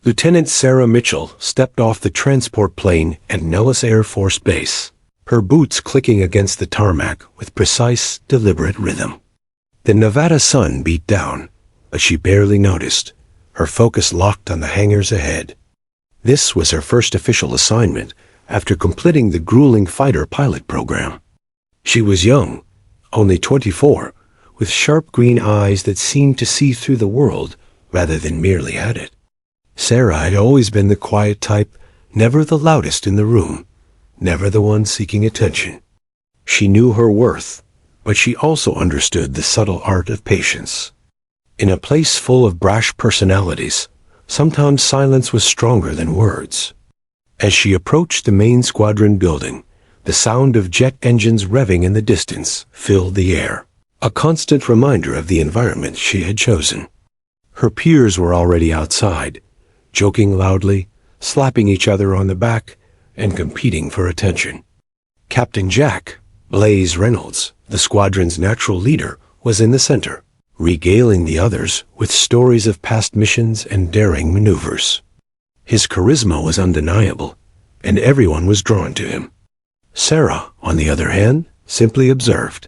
Lieutenant Sarah Mitchell stepped off the transport plane at Nellis Air Force Base, her boots clicking against the tarmac with precise, deliberate rhythm. The Nevada sun beat down, but she barely noticed, her focus locked on the hangars ahead. This was her first official assignment after completing the grueling fighter pilot program. She was young, only 24, with sharp green eyes that seemed to see through the world rather than merely at it. Sarah had always been the quiet type, never the loudest in the room, never the one seeking attention. She knew her worth, but she also understood the subtle art of patience. In a place full of brash personalities, sometimes silence was stronger than words. As she approached the main squadron building, the sound of jet engines revving in the distance filled the air, a constant reminder of the environment she had chosen. Her peers were already outside, joking loudly, slapping each other on the back, and competing for attention. Captain Jack, Blaze Reynolds, the squadron's natural leader, was in the center, regaling the others with stories of past missions and daring maneuvers. His charisma was undeniable, and everyone was drawn to him. Sarah, on the other hand, simply observed.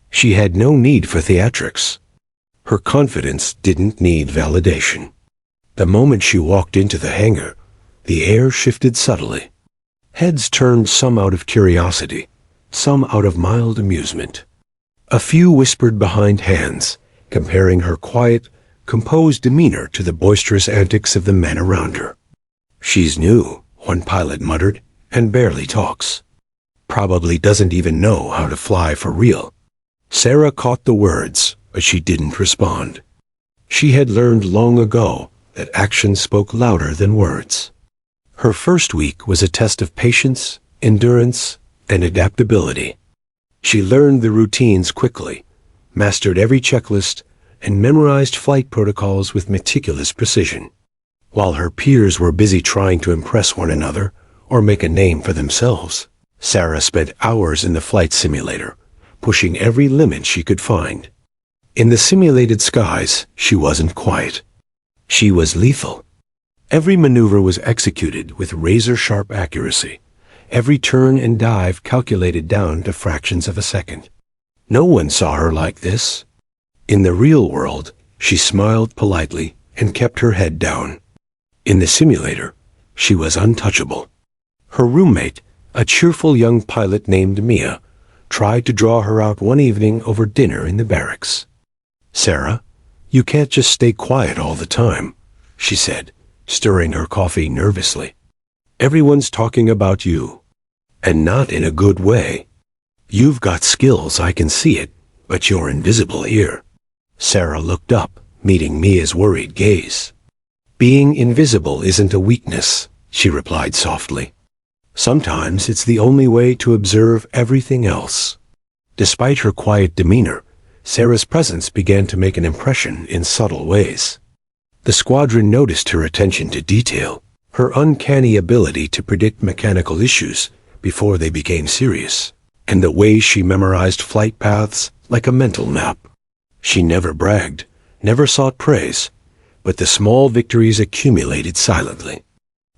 She had no need for theatrics. Her confidence didn't need validation. The moment she walked into the hangar, the air shifted subtly. Heads turned, some out of curiosity, some out of mild amusement. A few whispered behind hands, comparing her quiet, composed demeanor to the boisterous antics of the men around her. "She's new," one pilot muttered, "and barely talks. Probably doesn't even know how to fly for real." Sarah caught the words, but she didn't respond. She had learned long ago that action spoke louder than words. Her first week was a test of patience, endurance, and adaptability. She learned the routines quickly, mastered every checklist, and memorized flight protocols with meticulous precision. While her peers were busy trying to impress one another or make a name for themselves, Sarah spent hours in the flight simulator, pushing every limit she could find. In the simulated skies, she wasn't quiet. She was lethal. Every maneuver was executed with razor-sharp accuracy, every turn and dive calculated down to fractions of a second. No one saw her like this. In the real world, she smiled politely and kept her head down. In the simulator, she was untouchable. Her roommate, a cheerful young pilot named Mia, tried to draw her out one evening over dinner in the barracks. "Sarah, you can't just stay quiet all the time," she said, stirring her coffee nervously. "Everyone's talking about you, and not in a good way. You've got skills, I can see it, but you're invisible here." Sarah looked up, meeting Mia's worried gaze. "Being invisible isn't a weakness," she replied softly. "Sometimes it's the only way to observe everything else." Despite her quiet demeanor, Sarah's presence began to make an impression in subtle ways. The squadron noticed her attention to detail, her uncanny ability to predict mechanical issues before they became serious, and the way she memorized flight paths like a mental map. She never bragged, never sought praise, but the small victories accumulated silently.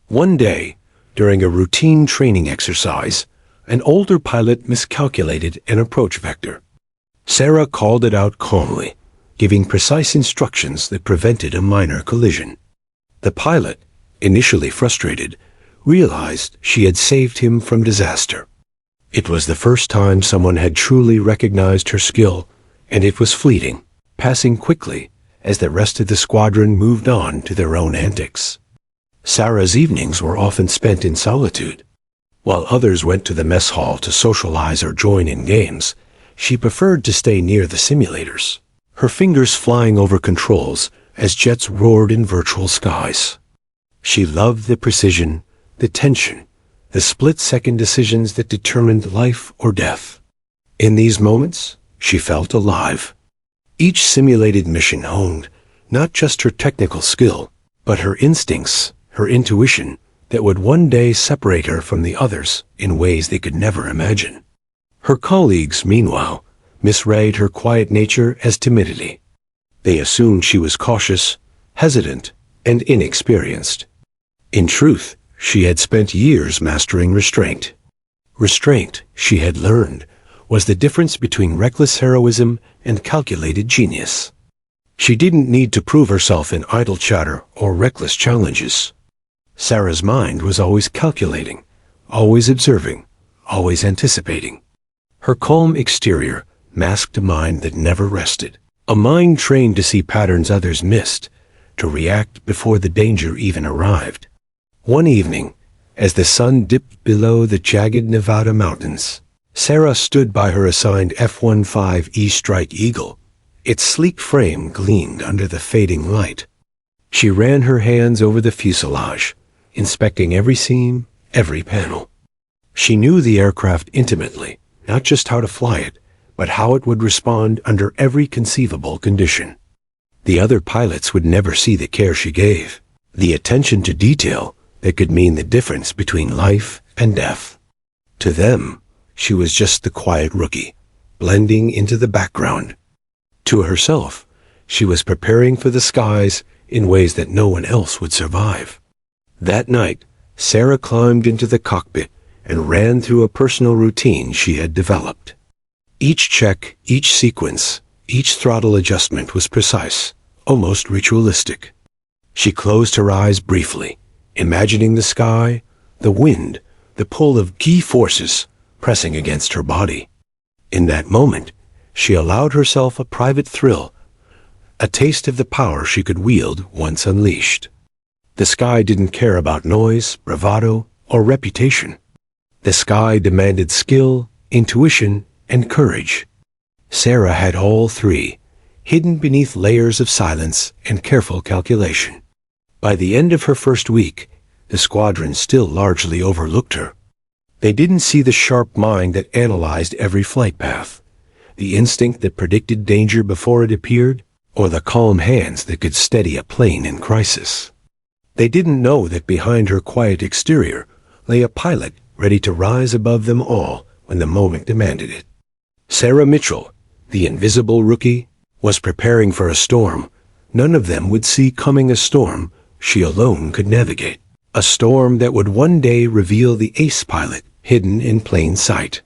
One day, during a routine training exercise, an older pilot miscalculated an approach vector. Sarah called it out calmly, giving precise instructions that prevented a minor collision. The pilot, initially frustrated, realized she had saved him from disaster. It was the first time someone had truly recognized her skill, and it was fleeting, passing quickly as the rest of the squadron moved on to their own antics. Sarah's evenings were often spent in solitude. While others went to the mess hall to socialize or join in games, she preferred to stay near the simulators, her fingers flying over controls as jets roared in virtual skies. She loved the precision, the tension, the split-second decisions that determined life or death. In these moments, she felt alive. Each simulated mission honed not just her technical skill, but her instincts, her intuition, that would one day separate her from the others in ways they could never imagine. Her colleagues, meanwhile, misread her quiet nature as timidity. They assumed she was cautious, hesitant, and inexperienced. In truth, she had spent years mastering restraint. Restraint, she had learned, was the difference between reckless heroism and calculated genius. She didn't need to prove herself in idle chatter or reckless challenges. Sarah's mind was always calculating, always observing, always anticipating. Her calm exterior masked a mind that never rested, a mind trained to see patterns others missed, to react before the danger even arrived. One evening, as the sun dipped below the jagged Nevada mountains, Sarah stood by her assigned F-15E Strike Eagle. Its sleek frame gleamed under the fading light. She ran her hands over the fuselage, inspecting every seam, every panel. She knew the aircraft intimately, not just how to fly it, but how it would respond under every conceivable condition. The other pilots would never see the care she gave, the attention to detail that could mean the difference between life and death. To them, she was just the quiet rookie, blending into the background. To herself, she was preparing for the skies in ways that no one else would survive. That night, Sarah climbed into the cockpit and ran through a personal routine she had developed. Each check, each sequence, each throttle adjustment was precise, almost ritualistic. She closed her eyes briefly, imagining the sky, the wind, the pull of key forces pressing against her body. In that moment, she allowed herself a private thrill, a taste of the power she could wield once unleashed. The sky didn't care about noise, bravado, or reputation. The sky demanded skill, intuition, and courage. Sarah had all three, hidden beneath layers of silence and careful calculation. By the end of her first week, the squadron still largely overlooked her. They didn't see the sharp mind that analyzed every flight path, the instinct that predicted danger before it appeared, or the calm hands that could steady a plane in crisis. They didn't know that behind her quiet exterior lay a pilot ready to rise above them all when the moment demanded it. Sarah Mitchell, the invisible rookie, was preparing for a storm. None of them would see coming, a storm she alone could navigate. A storm that would one day reveal the ace pilot hidden in plain sight.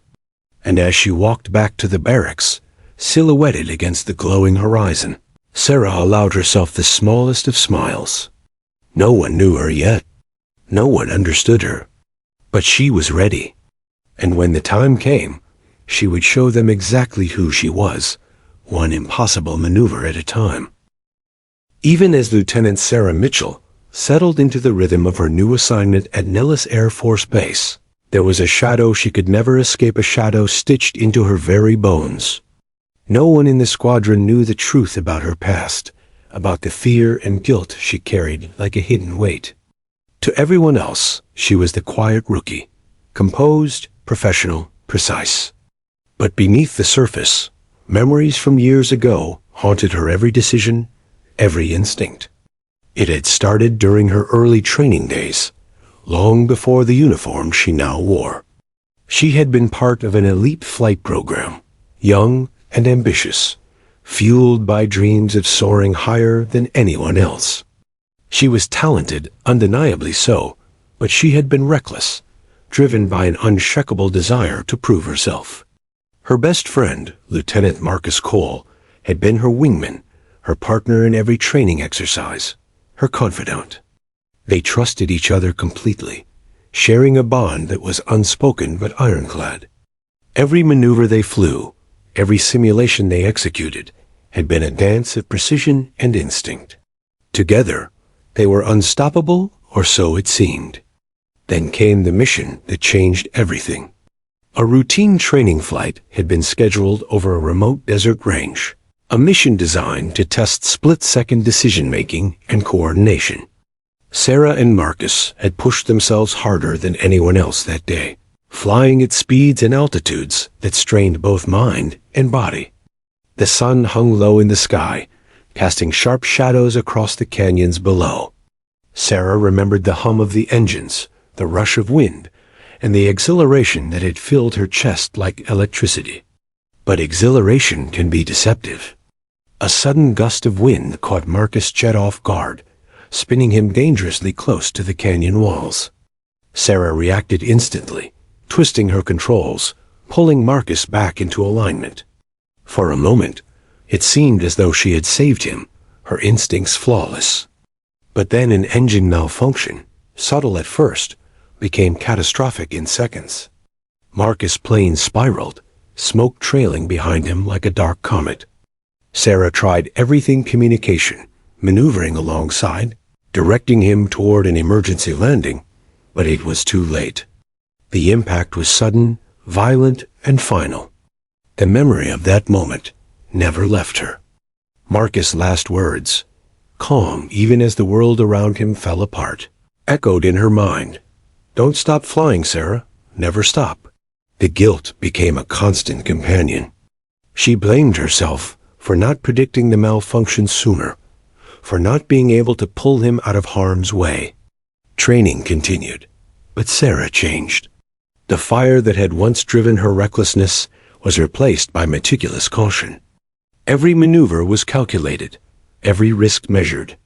And as she walked back to the barracks, silhouetted against the glowing horizon, Sarah allowed herself the smallest of smiles. No one knew her yet. No one understood her. But she was ready. And when the time came, she would show them exactly who she was, one impossible maneuver at a time. Even as Lieutenant Sarah Mitchell settled into the rhythm of her new assignment at Nellis Air Force Base, there was a shadow she could never escape, a shadow stitched into her very bones. No one in the squadron knew the truth about her past, about the fear and guilt she carried like a hidden weight. To everyone else, she was the quiet rookie, composed, professional, precise. But beneath the surface, memories from years ago haunted her every decision, every instinct. It had started during her early training days, long before the uniform she now wore. She had been part of an elite flight program, young and ambitious, fueled by dreams of soaring higher than anyone else. She was talented, undeniably so, but she had been reckless, driven by an unshakable desire to prove herself. Her best friend, Lieutenant Marcus Cole, had been her wingman, her partner in every training exercise, her confidant. They trusted each other completely, sharing a bond that was unspoken but ironclad. Every maneuver they flew, every simulation they executed, had been a dance of precision and instinct. Together, they were unstoppable, or so it seemed. Then came the mission that changed everything. A routine training flight had been scheduled over a remote desert range, a mission designed to test split-second decision-making and coordination. Sarah and Marcus had pushed themselves harder than anyone else that day, flying at speeds and altitudes that strained both mind and body. The sun hung low in the sky, casting sharp shadows across the canyons below. Sarah remembered the hum of the engines, the rush of wind, and the exhilaration that had filled her chest like electricity. But exhilaration can be deceptive. A sudden gust of wind caught Marcus Chet off guard, spinning him dangerously close to the canyon walls. Sarah reacted instantly, twisting her controls, pulling Marcus back into alignment. For a moment, it seemed as though she had saved him, her instincts flawless. But then an engine malfunction, subtle at first, became catastrophic in seconds. Marcus' plane spiraled, smoke trailing behind him like a dark comet. Sarah tried everything communication, maneuvering alongside, directing him toward an emergency landing, but it was too late. The impact was sudden, violent, and final. The memory of that moment never left her. Marcus' last words, calm even as the world around him fell apart, echoed in her mind. "Don't stop flying, Sarah. Never stop." The guilt became a constant companion. She blamed herself for not predicting the malfunction sooner, for not being able to pull him out of harm's way. Training continued, but Sarah changed. The fire that had once driven her recklessness was replaced by meticulous caution. Every maneuver was calculated, every risk measured.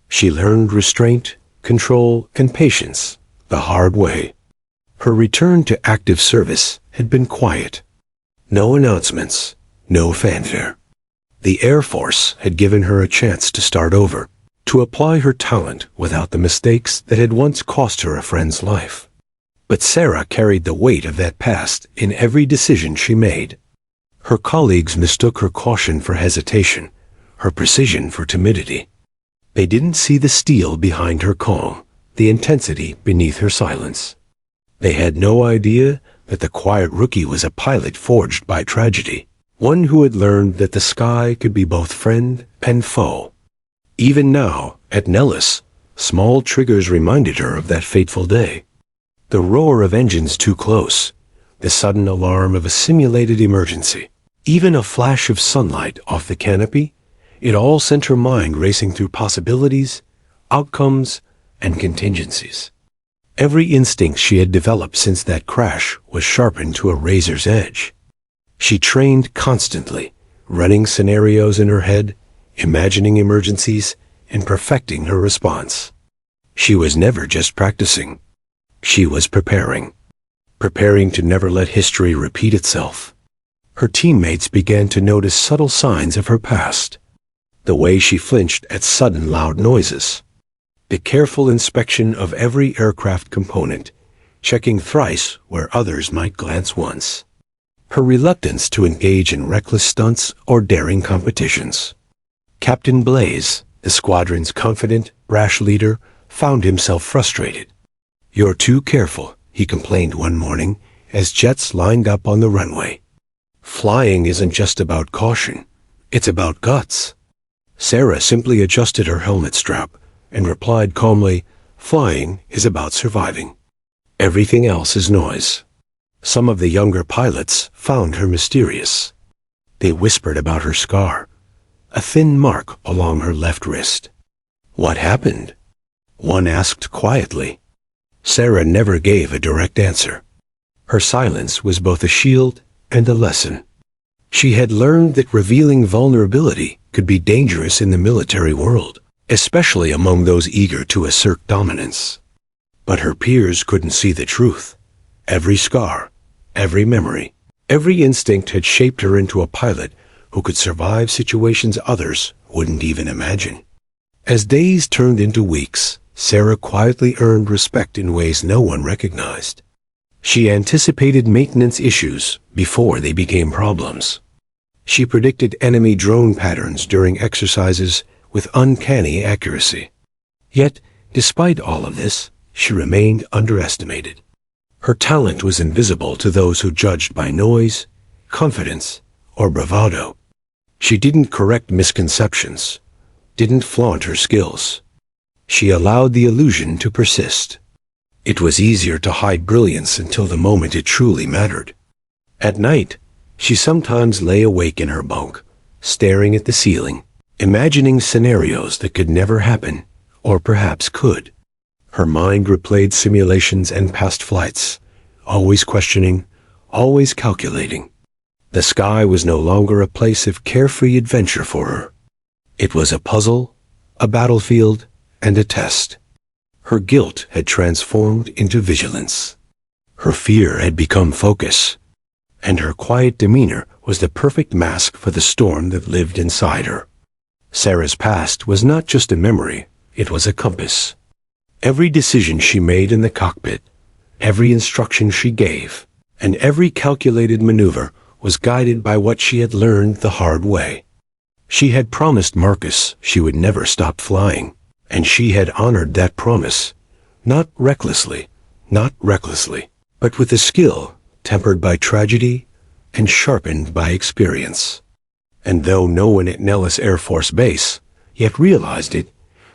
She learned restraint, control, and patience the hard way. Her return to active service had been quiet. No announcements, no fanfare. The Air Force had given her a chance to start over, to apply her talent without the mistakes that had once cost her a friend's life. But Sarah carried the weight of that past in every decision she made. Her colleagues mistook her caution for hesitation, her precision for timidity. They didn't see the steel behind her calm, the intensity beneath her silence. They had no idea that the quiet rookie was a pilot forged by tragedy, one who had learned that the sky could be both friend and foe. Even now, at Nellis, small triggers reminded her of that fateful day. The roar of engines too close, the sudden alarm of a simulated emergency, even a flash of sunlight off the canopy, it all sent her mind racing through possibilities, outcomes, and contingencies. Every instinct she had developed since that crash was sharpened to a razor's edge. She trained constantly, running scenarios in her head, imagining emergencies, and perfecting her response. She was never just practicing. She was preparing to never let history repeat itself. Her teammates began to notice subtle signs of her past. The way she flinched at sudden loud noises. The careful inspection of every aircraft component, checking thrice where others might glance once. Her reluctance to engage in reckless stunts or daring competitions. Captain Blaze, the squadron's confident, brash leader, found himself frustrated. "You're too careful," he complained one morning as jets lined up on the runway. "Flying isn't just about caution, it's about guts." Sarah simply adjusted her helmet strap and replied calmly, "Flying is about surviving. Everything else is noise." Some of the younger pilots found her mysterious. They whispered about her scar, a thin mark along her left wrist. "What happened?" one asked quietly. Sarah never gave a direct answer. Her silence was both a shield and a lesson. She had learned that revealing vulnerability could be dangerous in the military world, especially among those eager to assert dominance. But her peers couldn't see the truth. Every scar, every memory, every instinct had shaped her into a pilot who could survive situations others wouldn't even imagine. As days turned into weeks, Sarah quietly earned respect in ways no one recognized. She anticipated maintenance issues before they became problems. She predicted enemy drone patterns during exercises with uncanny accuracy. Yet, despite all of this, she remained underestimated. Her talent was invisible to those who judged by noise, confidence, or bravado. She didn't correct misconceptions, didn't flaunt her skills. She allowed the illusion to persist. It was easier to hide brilliance until the moment it truly mattered. At night, she sometimes lay awake in her bunk, staring at the ceiling, imagining scenarios that could never happen, or perhaps could. Her mind replayed simulations and past flights, always questioning, always calculating. The sky was no longer a place of carefree adventure for her. It was a puzzle, a battlefield, and a test. Her guilt had transformed into vigilance. Her fear had become focus, and her quiet demeanor was the perfect mask for the storm that lived inside her. Sarah's past was not just a memory, it was a compass. Every decision she made in the cockpit, every instruction she gave, and every calculated maneuver was guided by what she had learned the hard way. She had promised Marcus she would never stop flying, and she had honored that promise, not recklessly, but with a skill tempered by tragedy and sharpened by experience. And though no one at Nellis Air Force Base yet realized it,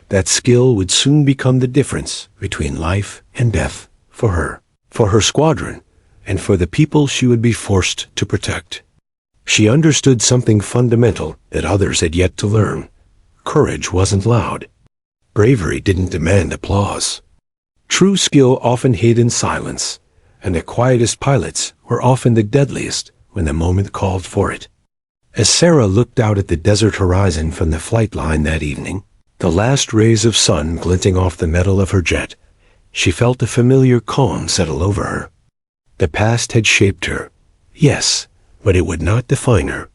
that skill would soon become the difference between life and death for her squadron, and for the people she would be forced to protect. She understood something fundamental that others had yet to learn. Courage wasn't loud. Bravery didn't demand applause. True skill often hid in silence, and the quietest pilots were often the deadliest when the moment called for it. As Sarah looked out at the desert horizon from the flight line that evening, the last rays of sun glinting off the metal of her jet, she felt a familiar calm settle over her. The past had shaped her, yes, but it would not define her.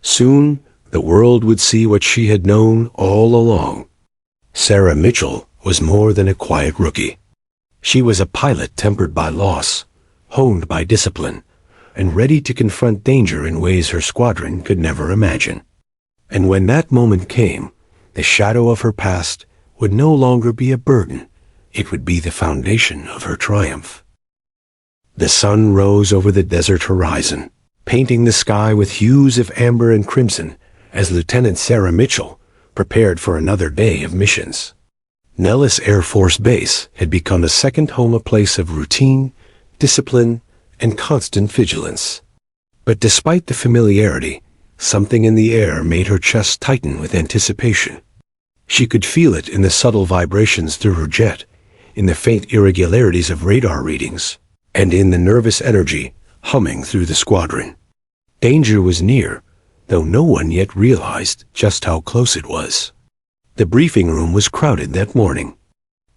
Soon, the world would see what she had known all along. Sarah Mitchell was more than a quiet rookie. She was a pilot tempered by loss, honed by discipline, and ready to confront danger in ways her squadron could never imagine. And when that moment came, the shadow of her past would no longer be a burden. It would be the foundation of her triumph. The sun rose over the desert horizon, painting the sky with hues of amber and crimson as Lieutenant Sarah Mitchell prepared for another day of missions. Nellis Air Force Base had become a second home, a place of routine, discipline, and constant vigilance. But despite the familiarity, something in the air made her chest tighten with anticipation. She could feel it in the subtle vibrations through her jet, in the faint irregularities of radar readings, and in the nervous energy humming through the squadron. Danger was near, though no one yet realized just how close it was. The briefing room was crowded that morning.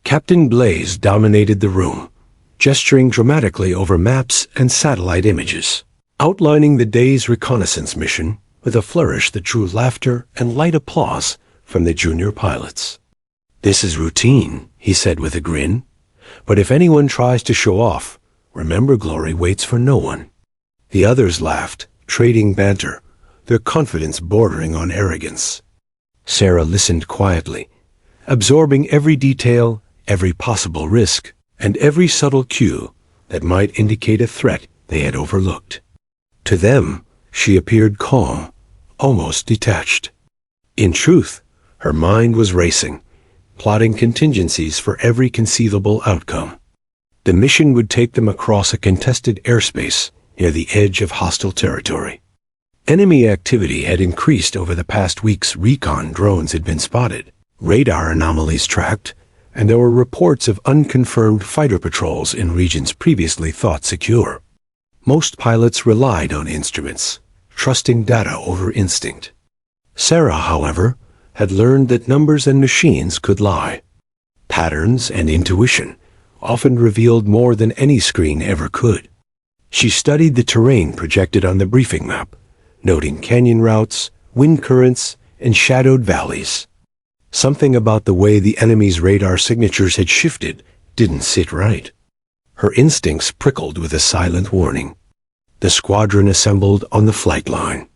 Captain Blaze dominated the room, gesturing dramatically over maps and satellite images, outlining the day's reconnaissance mission with a flourish that drew laughter and light applause from the junior pilots. "This is routine," he said with a grin. "But if anyone tries to show off, remember glory waits for no one." The others laughed, trading banter, their confidence bordering on arrogance. Sarah listened quietly, absorbing every detail, every possible risk, and every subtle cue that might indicate a threat they had overlooked. To them, she appeared calm, almost detached. In truth, her mind was racing, plotting contingencies for every conceivable outcome. The mission would take them across a contested airspace near the edge of hostile territory. Enemy activity had increased over the past weeks. Recon drones had been spotted, radar anomalies tracked, and there were reports of unconfirmed fighter patrols in regions previously thought secure. Most pilots relied on instruments, trusting data over instinct. Sarah, however, had learned that numbers and machines could lie. Patterns and intuition often revealed more than any screen ever could. She studied the terrain projected on the briefing map, noting canyon routes, wind currents, and shadowed valleys. Something about the way the enemy's radar signatures had shifted didn't sit right. Her instincts prickled with a silent warning. The squadron assembled on the flight line.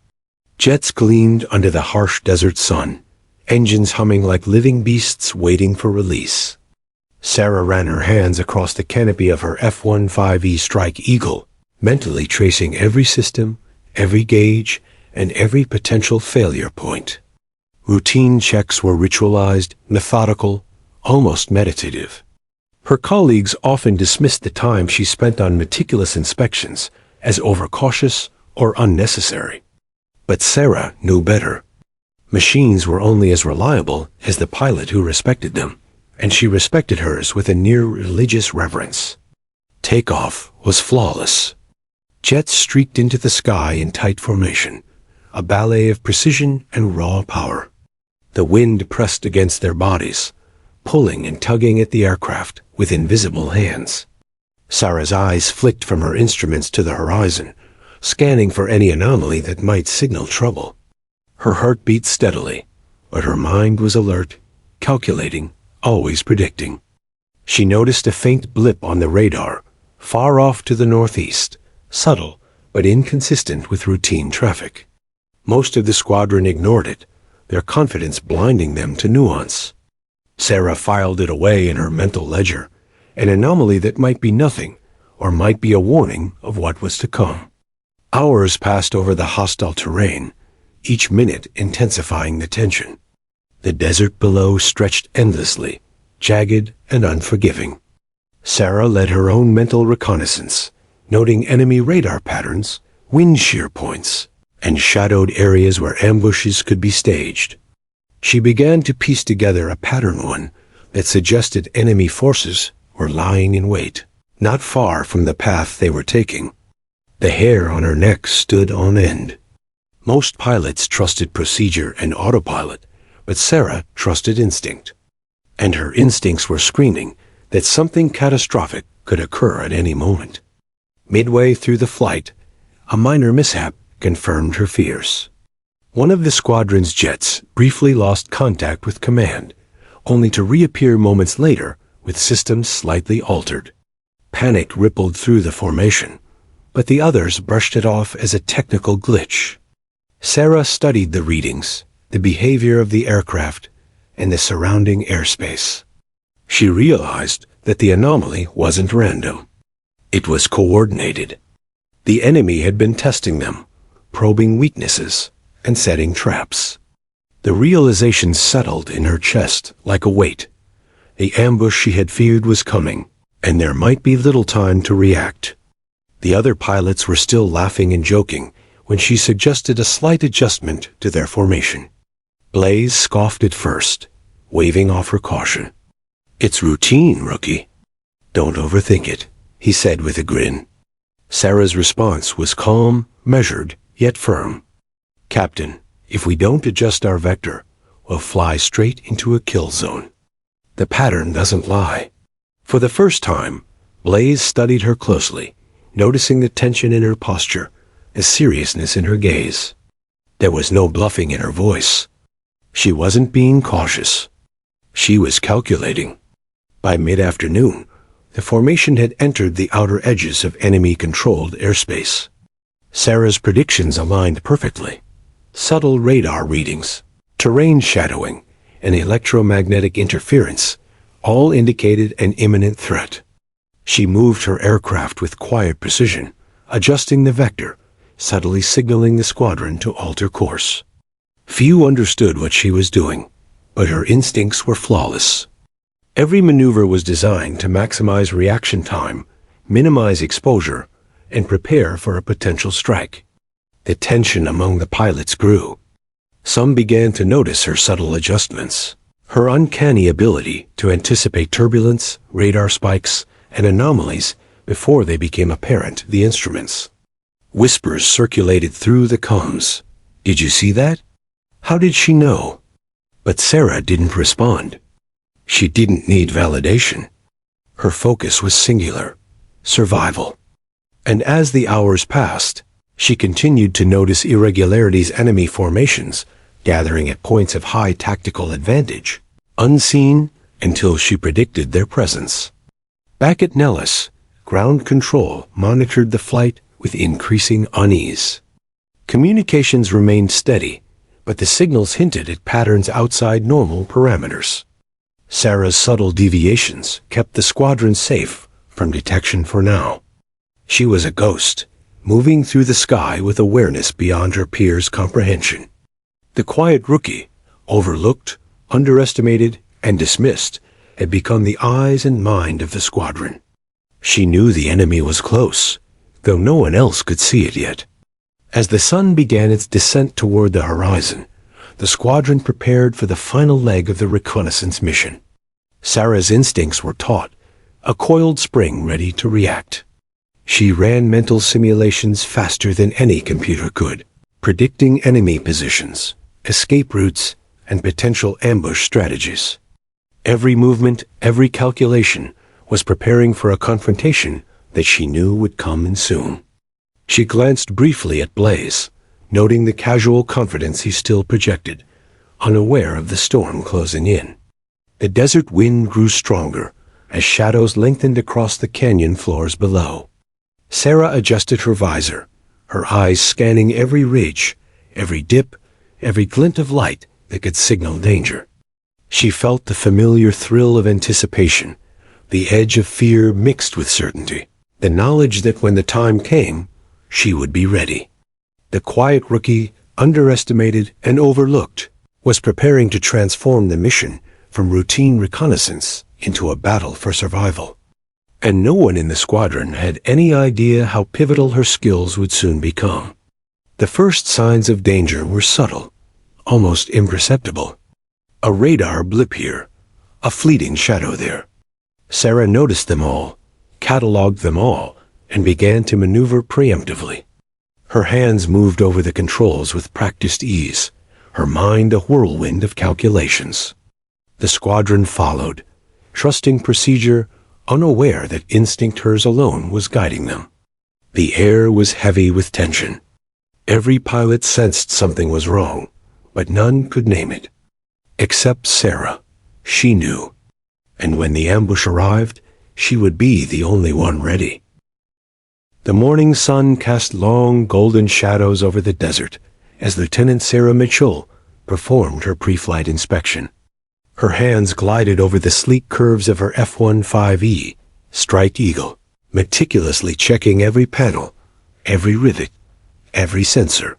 Jets gleamed under the harsh desert sun, engines humming like living beasts waiting for release. Sarah ran her hands across the canopy of her F-15E Strike Eagle, mentally tracing every system, every gauge, and every potential failure point. Routine checks were ritualized, methodical, almost meditative. Her colleagues often dismissed the time she spent on meticulous inspections as overcautious or unnecessary. But Sarah knew better. Machines were only as reliable as the pilot who respected them, and she respected hers with a near-religious reverence. Takeoff was flawless. Jets streaked into the sky in tight formation, a ballet of precision and raw power. The wind pressed against their bodies, pulling and tugging at the aircraft with invisible hands. Sarah's eyes flicked from her instruments to the horizon, scanning for any anomaly that might signal trouble. Her heart beat steadily, but her mind was alert, calculating, always predicting. She noticed a faint blip on the radar, far off to the northeast, subtle but inconsistent with routine traffic. Most of the squadron ignored it, their confidence blinding them to nuance. Sarah filed it away in her mental ledger, an anomaly that might be nothing, or might be a warning of what was to come. Hours passed over the hostile terrain, each minute intensifying the tension. The desert below stretched endlessly, jagged and unforgiving. Sarah led her own mental reconnaissance, noting enemy radar patterns, wind shear points, and shadowed areas where ambushes could be staged. She began to piece together a pattern one that suggested enemy forces were lying in wait, not far from the path they were taking. The hair on her neck stood on end. Most pilots trusted procedure and autopilot, but Sarah trusted instinct. And her instincts were screaming that something catastrophic could occur at any moment. Midway through the flight, a minor mishap confirmed her fears. One of the squadron's jets briefly lost contact with command, only to reappear moments later with systems slightly altered. Panic rippled through the formation, but the others brushed it off as a technical glitch. Sarah studied the readings, the behavior of the aircraft, and the surrounding airspace. She realized that the anomaly wasn't random. It was coordinated. The enemy had been testing them, probing weaknesses, and setting traps. The realization settled in her chest like a weight. The ambush she had feared was coming, and there might be little time to react. The other pilots were still laughing and joking when she suggested a slight adjustment to their formation. Blaze scoffed at first, waving off her caution. "It's routine, rookie. Don't overthink it," he said with a grin. Sarah's response was calm, measured, yet firm. "Captain, if we don't adjust our vector, we'll fly straight into a kill zone." The pattern doesn't lie. For the first time, Blaze studied her closely, noticing the tension in her posture, the seriousness in her gaze. There was no bluffing in her voice. She wasn't being cautious. She was calculating. By mid-afternoon, the formation had entered the outer edges of enemy-controlled airspace. Sarah's predictions aligned perfectly. Subtle radar readings, terrain shadowing, and electromagnetic interference all indicated an imminent threat. She moved her aircraft with quiet precision, adjusting the vector, subtly signaling the squadron to alter course. Few understood what she was doing, but her instincts were flawless. Every maneuver was designed to maximize reaction time, minimize exposure, and prepare for a potential strike. The tension among the pilots grew. Some began to notice her subtle adjustments, her uncanny ability to anticipate turbulence, radar spikes, and anomalies before they became apparent to the instruments. Whispers circulated through the comms. "Did you see that? How did she know?" But Sarah didn't respond. She didn't need validation. Her focus was singular: survival. And as the hours passed, she continued to notice irregularities in enemy formations, gathering at points of high tactical advantage, unseen until she predicted their presence. Back at Nellis, ground control monitored the flight with increasing unease. Communications remained steady, but the signals hinted at patterns outside normal parameters. Sarah's subtle deviations kept the squadron safe from detection for now. She was a ghost, moving through the sky with awareness beyond her peers' comprehension. The quiet rookie, overlooked, underestimated, and dismissed, had become the eyes and mind of the squadron. She knew the enemy was close, though no one else could see it yet. As the sun began its descent toward the horizon, the squadron prepared for the final leg of the reconnaissance mission. Sarah's instincts were taut, a coiled spring ready to react. She ran mental simulations faster than any computer could, predicting enemy positions, escape routes, and potential ambush strategies. Every movement, every calculation was preparing for a confrontation that she knew would come in soon. She glanced briefly at Blaze, noting the casual confidence he still projected, unaware of the storm closing in. The desert wind grew stronger as shadows lengthened across the canyon floors below. Sarah adjusted her visor, her eyes scanning every ridge, every dip, every glint of light that could signal danger. She felt the familiar thrill of anticipation, the edge of fear mixed with certainty, the knowledge that when the time came, she would be ready. The quiet rookie, underestimated and overlooked, was preparing to transform the mission from routine reconnaissance into a battle for survival. And no one in the squadron had any idea how pivotal her skills would soon become. The first signs of danger were subtle, almost imperceptible. A radar blip here, a fleeting shadow there. Sarah noticed them all, cataloged them all, and began to maneuver preemptively. Her hands moved over the controls with practiced ease, her mind a whirlwind of calculations. The squadron followed, trusting procedure, unaware that instinct hers alone was guiding them. The air was heavy with tension. Every pilot sensed something was wrong, but none could name it. Except Sarah. She knew. And when the ambush arrived, she would be the only one ready. The morning sun cast long golden shadows over the desert as Lieutenant Sarah Mitchell performed her pre-flight inspection. Her hands glided over the sleek curves of her F-15E, Strike Eagle, meticulously checking every panel, every rivet, every sensor.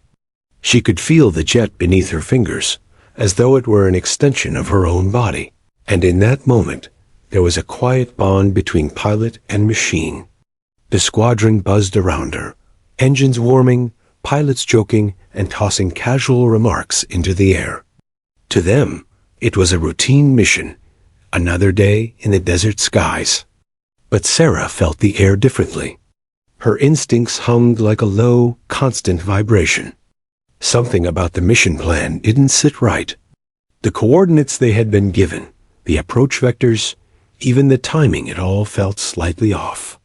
She could feel the jet beneath her fingers, as though it were an extension of her own body. And in that moment, there was a quiet bond between pilot and machine. The squadron buzzed around her, engines warming, pilots joking, and tossing casual remarks into the air. To them, it was a routine mission, another day in the desert skies. But Sarah felt the air differently. Her instincts hummed like a low, constant vibration. Something about the mission plan didn't sit right. The coordinates they had been given, the approach vectors, even the timing, it all felt slightly off.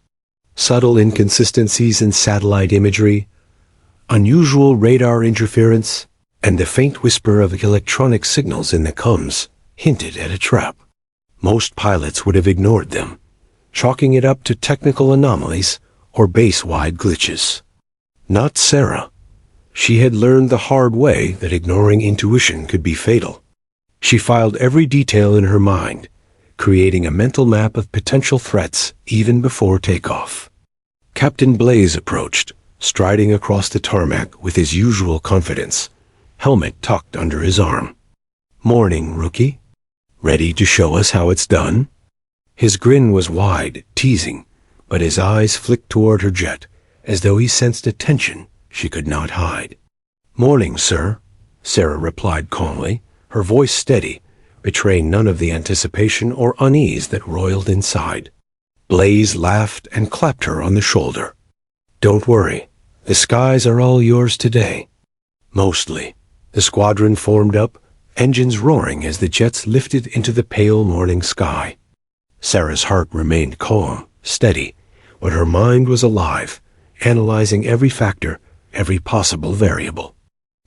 Subtle inconsistencies in satellite imagery, unusual radar interference, and the faint whisper of electronic signals in the comms hinted at a trap. Most pilots would have ignored them, chalking it up to technical anomalies or base-wide glitches. Not Sarah. She had learned the hard way that ignoring intuition could be fatal. She filed every detail in her mind, creating a mental map of potential threats even before takeoff. Captain Blaze approached, striding across the tarmac with his usual confidence, helmet tucked under his arm. "Morning, rookie. Ready to show us how it's done?" His grin was wide, teasing, but his eyes flicked toward her jet, as though he sensed a tension she could not hide. "Morning, sir," Sarah replied calmly, her voice steady, betraying none of the anticipation or unease that roiled inside. Blaze laughed and clapped her on the shoulder. "Don't worry, the skies are all yours today." Mostly. The squadron formed up, engines roaring as the jets lifted into the pale morning sky. Sarah's heart remained calm, steady, but her mind was alive, analyzing every factor, every possible variable.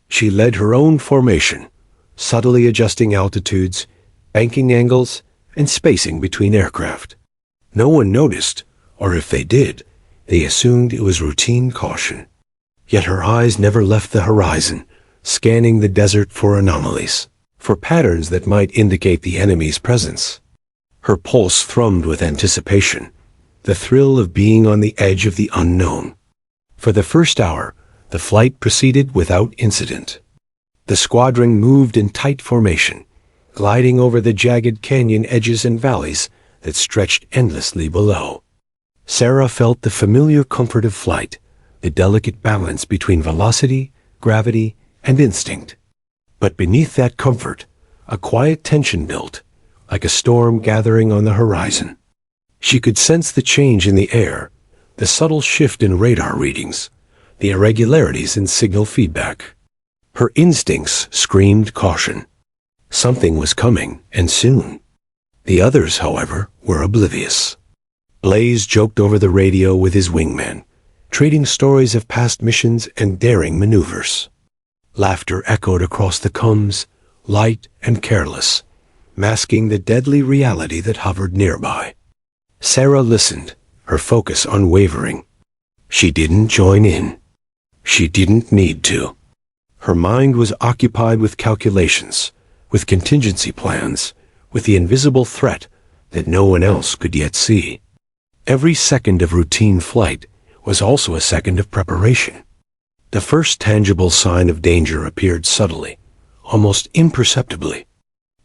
She led her own formation, subtly adjusting altitudes, banking angles, and spacing between aircraft. No one noticed, or if they did, they assumed it was routine caution. Yet her eyes never left the horizon, scanning the desert for anomalies, for patterns that might indicate the enemy's presence. Her pulse thrummed with anticipation, the thrill of being on the edge of the unknown. For the first hour, the flight proceeded without incident. The squadron moved in tight formation, gliding over the jagged canyon edges and valleys that stretched endlessly below. Sarah felt the familiar comfort of flight, the delicate balance between velocity, gravity, and instinct. But beneath that comfort, a quiet tension built, like a storm gathering on the horizon. She could sense the change in the air, the subtle shift in radar readings, the irregularities in signal feedback. Her instincts screamed caution. Something was coming, and soon. The others, however, were oblivious. Blaze joked over the radio with his wingman, trading stories of past missions and daring maneuvers. Laughter echoed across the comms, light and careless, masking the deadly reality that hovered nearby. Sarah listened, her focus unwavering. She didn't join in. She didn't need to. Her mind was occupied with calculations, with contingency plans, with the invisible threat that no one else could yet see. Every second of routine flight was also a second of preparation. The first tangible sign of danger appeared subtly, almost imperceptibly.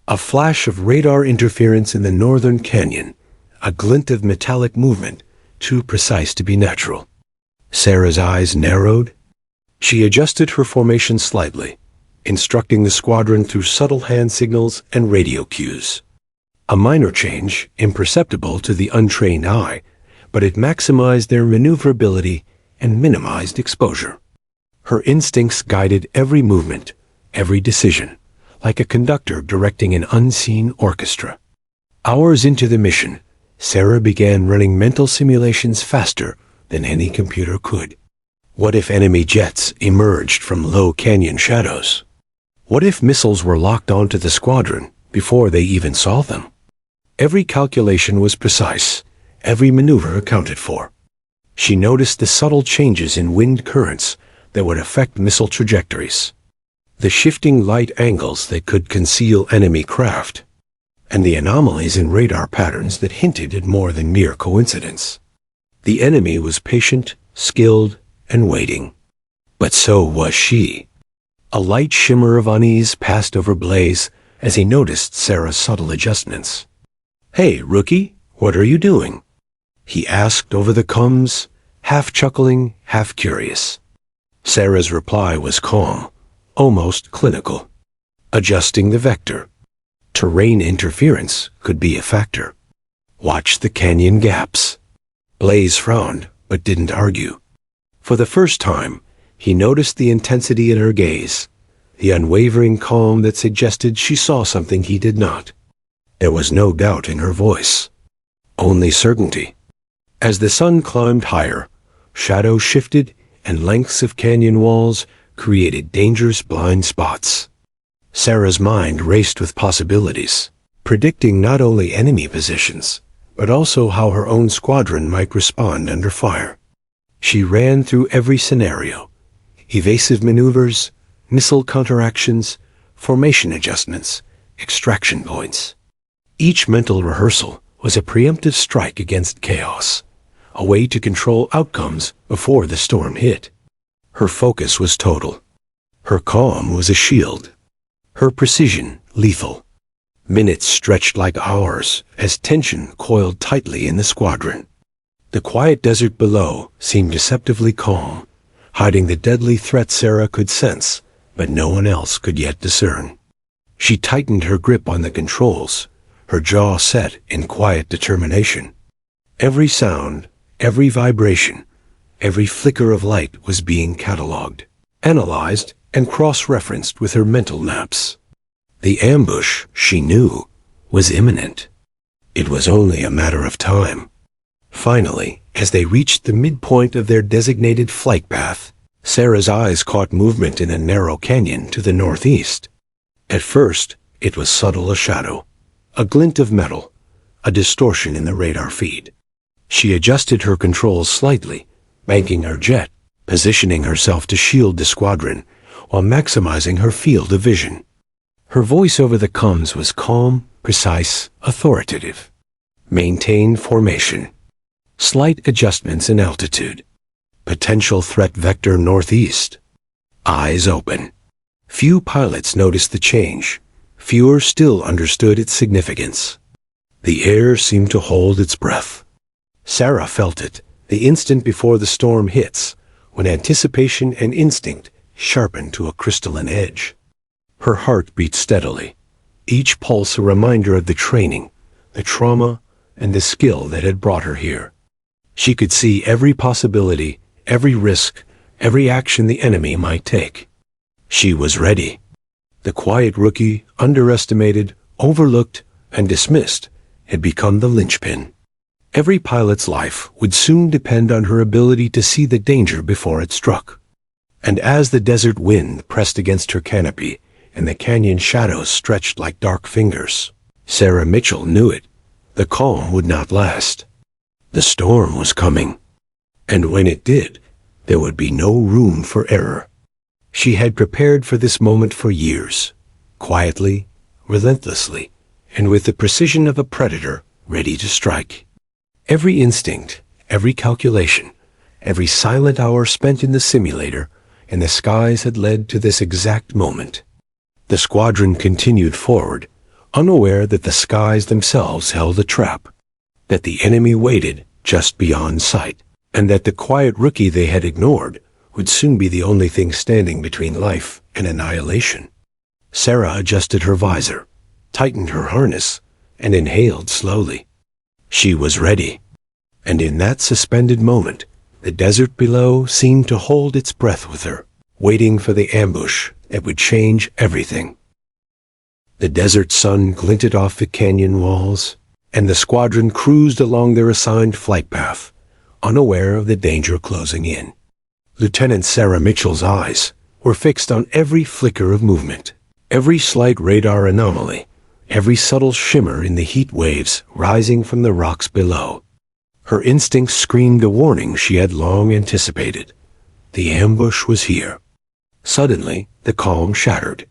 A flash of radar interference in the northern canyon, a glint of metallic movement, too precise to be natural. Sarah's eyes narrowed. She adjusted her formation slightly, instructing the squadron through subtle hand signals and radio cues. A minor change, imperceptible to the untrained eye, but it maximized their maneuverability and minimized exposure. Her instincts guided every movement, every decision, like a conductor directing an unseen orchestra. Hours into the mission, Sarah began running mental simulations faster than any computer could. What if enemy jets emerged from low canyon shadows? What if missiles were locked onto the squadron before they even saw them? Every calculation was precise, every maneuver accounted for. She noticed the subtle changes in wind currents that would affect missile trajectories, the shifting light angles that could conceal enemy craft, and the anomalies in radar patterns that hinted at more than mere coincidence. The enemy was patient, skilled, and waiting. But so was she. A light shimmer of unease passed over Blaze as he noticed Sarah's subtle adjustments. "Hey, rookie, what are you doing?" he asked over the comms, half chuckling, half curious. Sarah's reply was calm, almost clinical. Adjusting the vector. Terrain interference could be a factor. Watch the canyon gaps. Blaze frowned, but didn't argue. For the first time, he noticed the intensity in her gaze, the unwavering calm that suggested she saw something he did not. There was no doubt in her voice, only certainty. As the sun climbed higher, shadows shifted and lengths of canyon walls created dangerous blind spots. Sarah's mind raced with possibilities, predicting not only enemy positions, but also how her own squadron might respond under fire. She ran through every scenario: evasive maneuvers, missile counteractions, formation adjustments, extraction points. Each mental rehearsal was a preemptive strike against chaos, a way to control outcomes before the storm hit. Her focus was total. Her calm was a shield. Her precision lethal. Minutes stretched like hours as tension coiled tightly in the squadron. The quiet desert below seemed deceptively calm, hiding the deadly threat Sarah could sense, but no one else could yet discern. She tightened her grip on the controls, her jaw set in quiet determination. Every sound, every vibration, every flicker of light was being catalogued, analyzed, and cross-referenced with her mental maps. The ambush, she knew, was imminent. It was only a matter of time. Finally, as they reached the midpoint of their designated flight path, Sarah's eyes caught movement in a narrow canyon to the northeast. At first, it was subtle, a shadow, a glint of metal, a distortion in the radar feed. She adjusted her controls slightly, banking her jet, positioning herself to shield the squadron, while maximizing her field of vision. Her voice over the comms was calm, precise, authoritative. Maintain formation. Slight adjustments in altitude. Potential threat vector northeast. Eyes open. Few pilots noticed the change. Fewer still understood its significance. The air seemed to hold its breath. Sarah felt it the instant before the storm hits, when anticipation and instinct sharpened to a crystalline edge. Her heart beat steadily, each pulse a reminder of the training, the trauma, and the skill that had brought her here. She could see every possibility, every risk, every action the enemy might take. She was ready. The quiet rookie, underestimated, overlooked, and dismissed, had become the linchpin. Every pilot's life would soon depend on her ability to see the danger before it struck. And as the desert wind pressed against her canopy and the canyon shadows stretched like dark fingers, Sarah Mitchell knew it. The calm would not last. The storm was coming. And when it did, there would be no room for error. She had prepared for this moment for years, quietly, relentlessly, and with the precision of a predator ready to strike. Every instinct, every calculation, every silent hour spent in the simulator and the skies had led to this exact moment. The squadron continued forward, unaware that the skies themselves held a trap, that the enemy waited just beyond sight, and that the quiet rookie they had ignored would soon be the only thing standing between life and annihilation. Sarah adjusted her visor, tightened her harness, and inhaled slowly. She was ready. And in that suspended moment, the desert below seemed to hold its breath with her, waiting for the ambush that would change everything. The desert sun glinted off the canyon walls, and the squadron cruised along their assigned flight path, unaware of the danger closing in. Lieutenant Sarah Mitchell's eyes were fixed on every flicker of movement, every slight radar anomaly, every subtle shimmer in the heat waves rising from the rocks below. Her instincts screamed a warning she had long anticipated. The ambush was here. Suddenly, the calm shattered.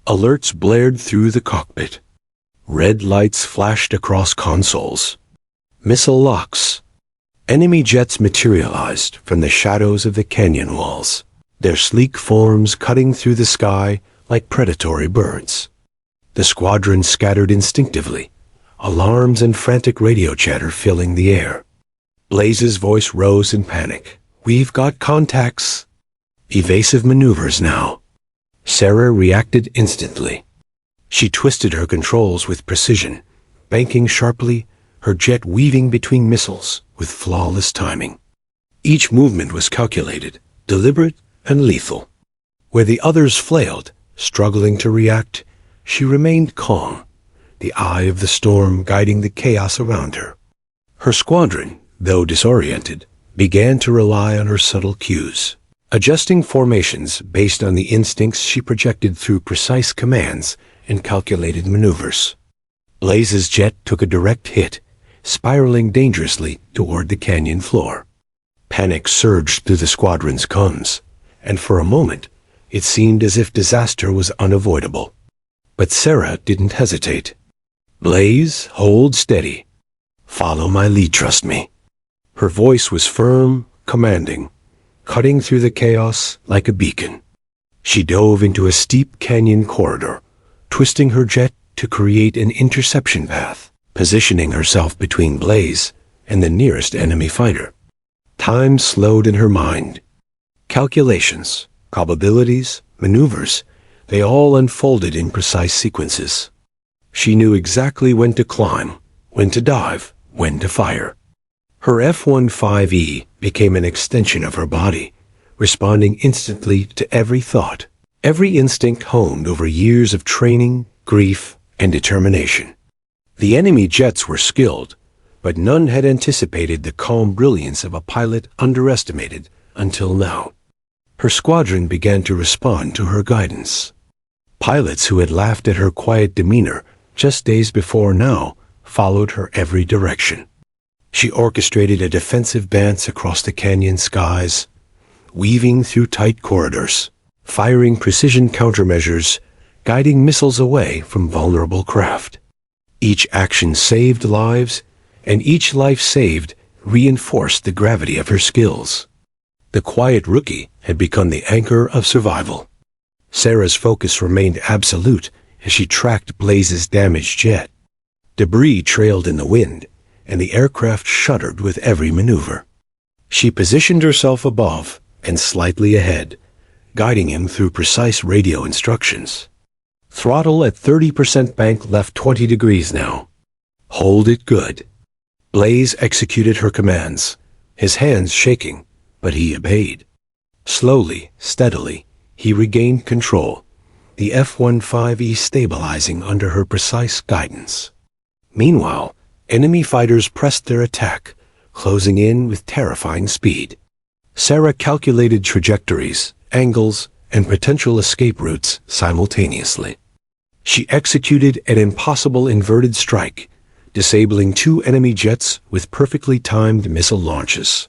Alerts blared through the cockpit. Red lights flashed across consoles. Missile locks. Enemy jets materialized from the shadows of the canyon walls, their sleek forms cutting through the sky like predatory birds. The squadron scattered instinctively, alarms and frantic radio chatter filling the air. Blaze's voice rose in panic. "We've got contacts." Evasive maneuvers now. Sarah reacted instantly. She twisted her controls with precision, banking sharply, her jet weaving between missiles with flawless timing. Each movement was calculated, deliberate, and lethal. Where the others flailed, struggling to react, she remained calm, the eye of the storm guiding the chaos around her. Her squadron, though disoriented, began to rely on her subtle cues, adjusting formations based on the instincts she projected through precise commands and calculated maneuvers. Blaze's jet took a direct hit, spiraling dangerously toward the canyon floor. Panic surged through the squadron's comms, and for a moment, it seemed as if disaster was unavoidable. But Sarah didn't hesitate. "Blaze, hold steady. Follow my lead, trust me." Her voice was firm, commanding, cutting through the chaos like a beacon. She dove into a steep canyon corridor, twisting her jet to create an interception path, positioning herself between Blaze and the nearest enemy fighter. Time slowed in her mind. Calculations, probabilities, maneuvers, they all unfolded in precise sequences. She knew exactly when to climb, when to dive, when to fire. Her F-15E became an extension of her body, responding instantly to every thought, every instinct honed over years of training, grief, and determination. The enemy jets were skilled, but none had anticipated the calm brilliance of a pilot underestimated until now. Her squadron began to respond to her guidance. Pilots who had laughed at her quiet demeanor just days before now followed her every direction. She orchestrated a defensive dance across the canyon skies, weaving through tight corridors, firing precision countermeasures, guiding missiles away from vulnerable craft. Each action saved lives, and each life saved reinforced the gravity of her skills. The quiet rookie had become the anchor of survival. Sarah's focus remained absolute as she tracked Blaze's damaged jet. Debris trailed in the wind, and the aircraft shuddered with every maneuver. She positioned herself above and slightly ahead, guiding him through precise radio instructions. "Throttle at 30% bank left 20 degrees now. Hold it good." Blaze executed her commands, his hands shaking, but he obeyed. Slowly, steadily, he regained control, the F-15E stabilizing under her precise guidance. Meanwhile, Enemy fighters pressed their attack, closing in with terrifying speed. Sarah calculated trajectories, angles, and potential escape routes simultaneously. She executed an impossible inverted strike, disabling 2 enemy jets with perfectly timed missile launches.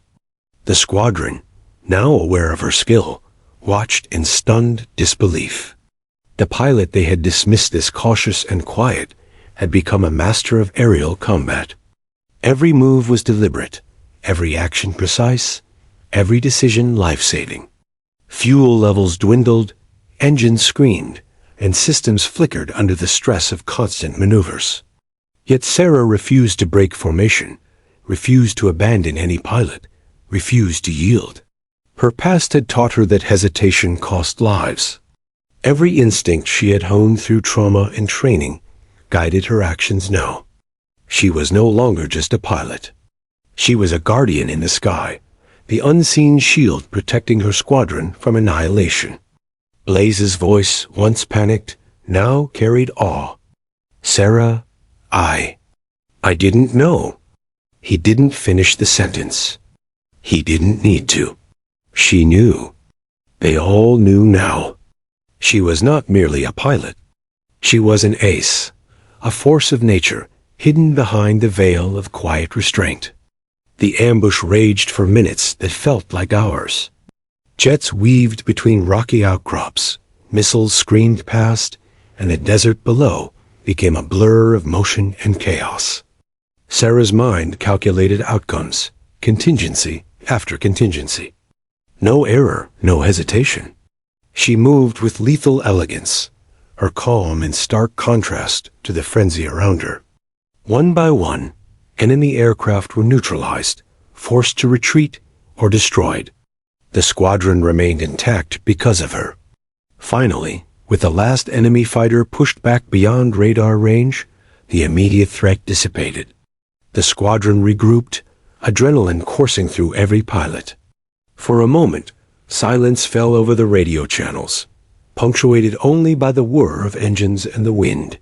The squadron, now aware of her skill, watched in stunned disbelief. The pilot they had dismissed as cautious and quiet had become a master of aerial combat. Every move was deliberate, every action precise, every decision life-saving. Fuel levels dwindled, engines screamed, and systems flickered under the stress of constant maneuvers. Yet Sarah refused to break formation, refused to abandon any pilot, refused to yield. Her past had taught her that hesitation cost lives. Every instinct she had honed through trauma and training guided her actions now. She was no longer just a pilot. She was a guardian in the sky, the unseen shield protecting her squadron from annihilation. Blaze's voice, once panicked, now carried awe. Sarah, I didn't know. He didn't finish the sentence. He didn't need to. She knew. They all knew now. She was not merely a pilot. She was an ace, a force of nature hidden behind the veil of quiet restraint. The ambush raged for minutes that felt like hours. Jets weaved between rocky outcrops, missiles screamed past, and the desert below became a blur of motion and chaos. Sarah's mind calculated outcomes, contingency after contingency. No error, no hesitation. She moved with lethal elegance, her calm in stark contrast to the frenzy around her. One by one, enemy aircraft were neutralized, forced to retreat, or destroyed. The squadron remained intact because of her. Finally, with the last enemy fighter pushed back beyond radar range, the immediate threat dissipated. The squadron regrouped, adrenaline coursing through every pilot. For a moment, silence fell over the radio channels, punctuated only by the whir of engines and the wind.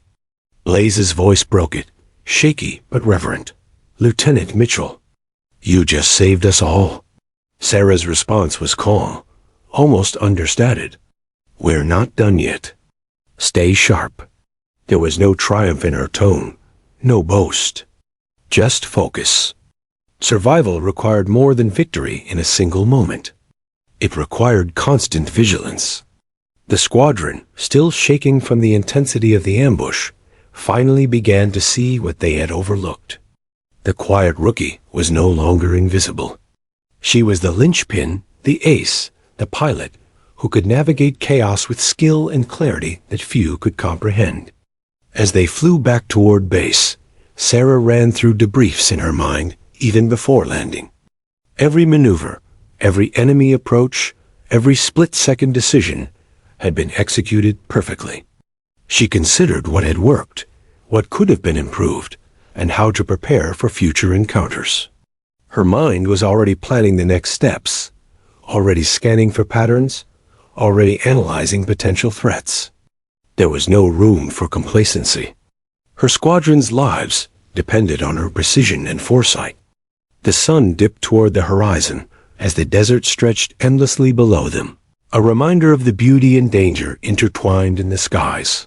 Blaze's voice broke it, shaky but reverent. "Lieutenant Mitchell, you just saved us all." Sarah's response was calm, almost understated. "We're not done yet. Stay sharp." There was no triumph in her tone, no boast. Just focus. Survival required more than victory in a single moment. It required constant vigilance. The squadron, still shaking from the intensity of the ambush, finally began to see what they had overlooked. The quiet rookie was no longer invisible. She was the linchpin, the ace, the pilot, who could navigate chaos with skill and clarity that few could comprehend. As they flew back toward base, Sarah ran through debriefs in her mind even before landing. Every maneuver, every enemy approach, every split-second decision had been executed perfectly. She considered what had worked, what could have been improved, and how to prepare for future encounters. Her mind was already planning the next steps, already scanning for patterns, already analyzing potential threats. There was no room for complacency. Her squadron's lives depended on her precision and foresight. The sun dipped toward the horizon as the desert stretched endlessly below them, a reminder of the beauty and danger intertwined in the skies.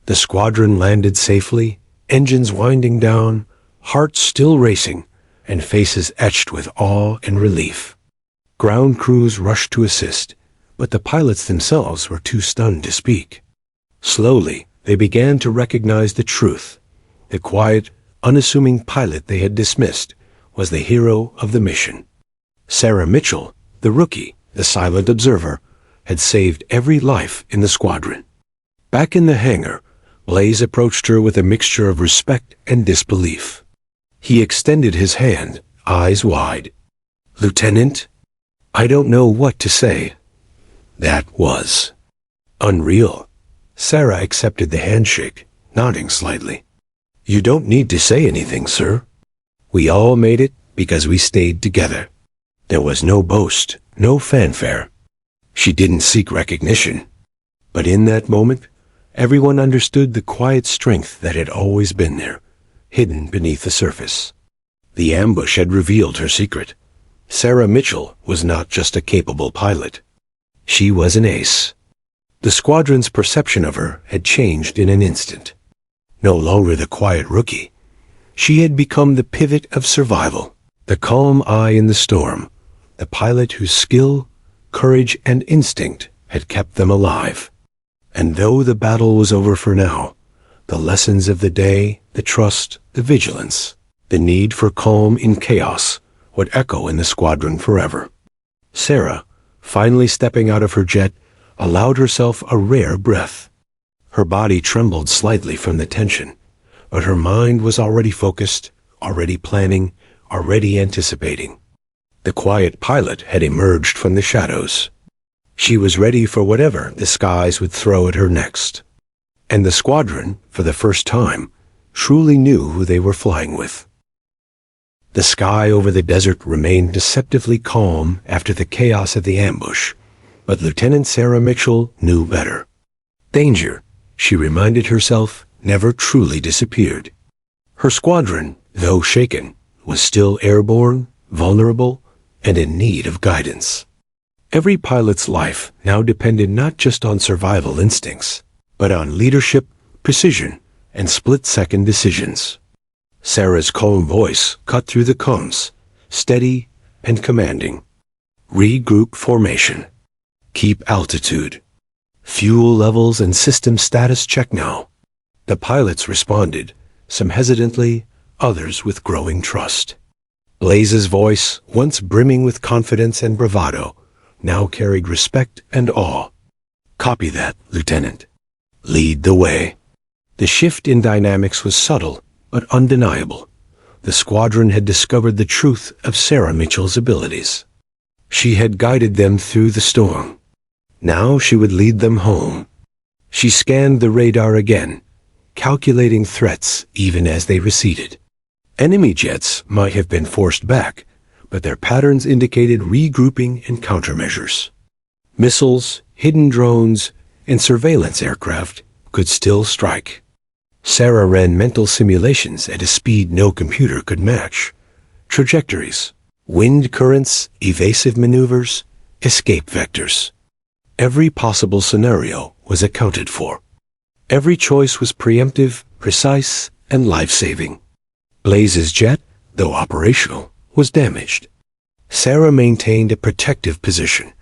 The squadron landed safely, engines winding down, hearts still racing, and faces etched with awe and relief. Ground crews rushed to assist, but the pilots themselves were too stunned to speak. Slowly, they began to recognize the truth. The quiet, unassuming pilot they had dismissed was the hero of the mission. Sarah Mitchell, the rookie, the silent observer, had saved every life in the squadron. Back in the hangar, Blaze approached her with a mixture of respect and disbelief. He extended his hand, eyes wide. "Lieutenant, I don't know what to say." That was unreal. Sarah accepted the handshake, nodding slightly. "You don't need to say anything, sir. We all made it because we stayed together." There was no boast, no fanfare. She didn't seek recognition. But in that moment, everyone understood the quiet strength that had always been there, hidden beneath the surface. The ambush had revealed her secret. Sarah Mitchell was not just a capable pilot. She was an ace. The squadron's perception of her had changed in an instant. No longer the quiet rookie. She had become the pivot of survival, the calm eye in the storm, the pilot whose skill, courage, and instinct had kept them alive. And though the battle was over for now, the lessons of the day, the trust, the vigilance, the need for calm in chaos would echo in the squadron forever. Sarah, finally stepping out of her jet, allowed herself a rare breath. Her body trembled slightly from the tension, but her mind was already focused, already planning, already anticipating. The quiet pilot had emerged from the shadows. She was ready for whatever the skies would throw at her next. And the squadron, for the first time, truly knew who they were flying with. The sky over the desert remained deceptively calm after the chaos of the ambush, but Lieutenant Sarah Mitchell knew better. Danger, she reminded herself, never truly disappeared. Her squadron, though shaken, was still airborne, vulnerable, and in need of guidance. Every pilot's life now depended not just on survival instincts, but on leadership, precision, and split-second decisions. Sarah's calm voice cut through the comms, steady and commanding. Regroup formation. Keep altitude. Fuel levels and system status check now. The pilots responded, some hesitantly, others with growing trust. Blaze's voice, once brimming with confidence and bravado, now carried respect and awe. Copy that, Lieutenant. Lead the way. The shift in dynamics was subtle, but undeniable. The squadron had discovered the truth of Sarah Mitchell's abilities. She had guided them through the storm. Now she would lead them home. She scanned the radar again, calculating threats even as they receded. Enemy jets might have been forced back, but their patterns indicated regrouping and countermeasures. Missiles, hidden drones, and surveillance aircraft could still strike. Sarah ran mental simulations at a speed no computer could match. Trajectories, wind currents, evasive maneuvers, escape vectors. Every possible scenario was accounted for. Every choice was preemptive, precise, and life-saving. Blaze's jet, though operational, was damaged. Sarah maintained a protective position,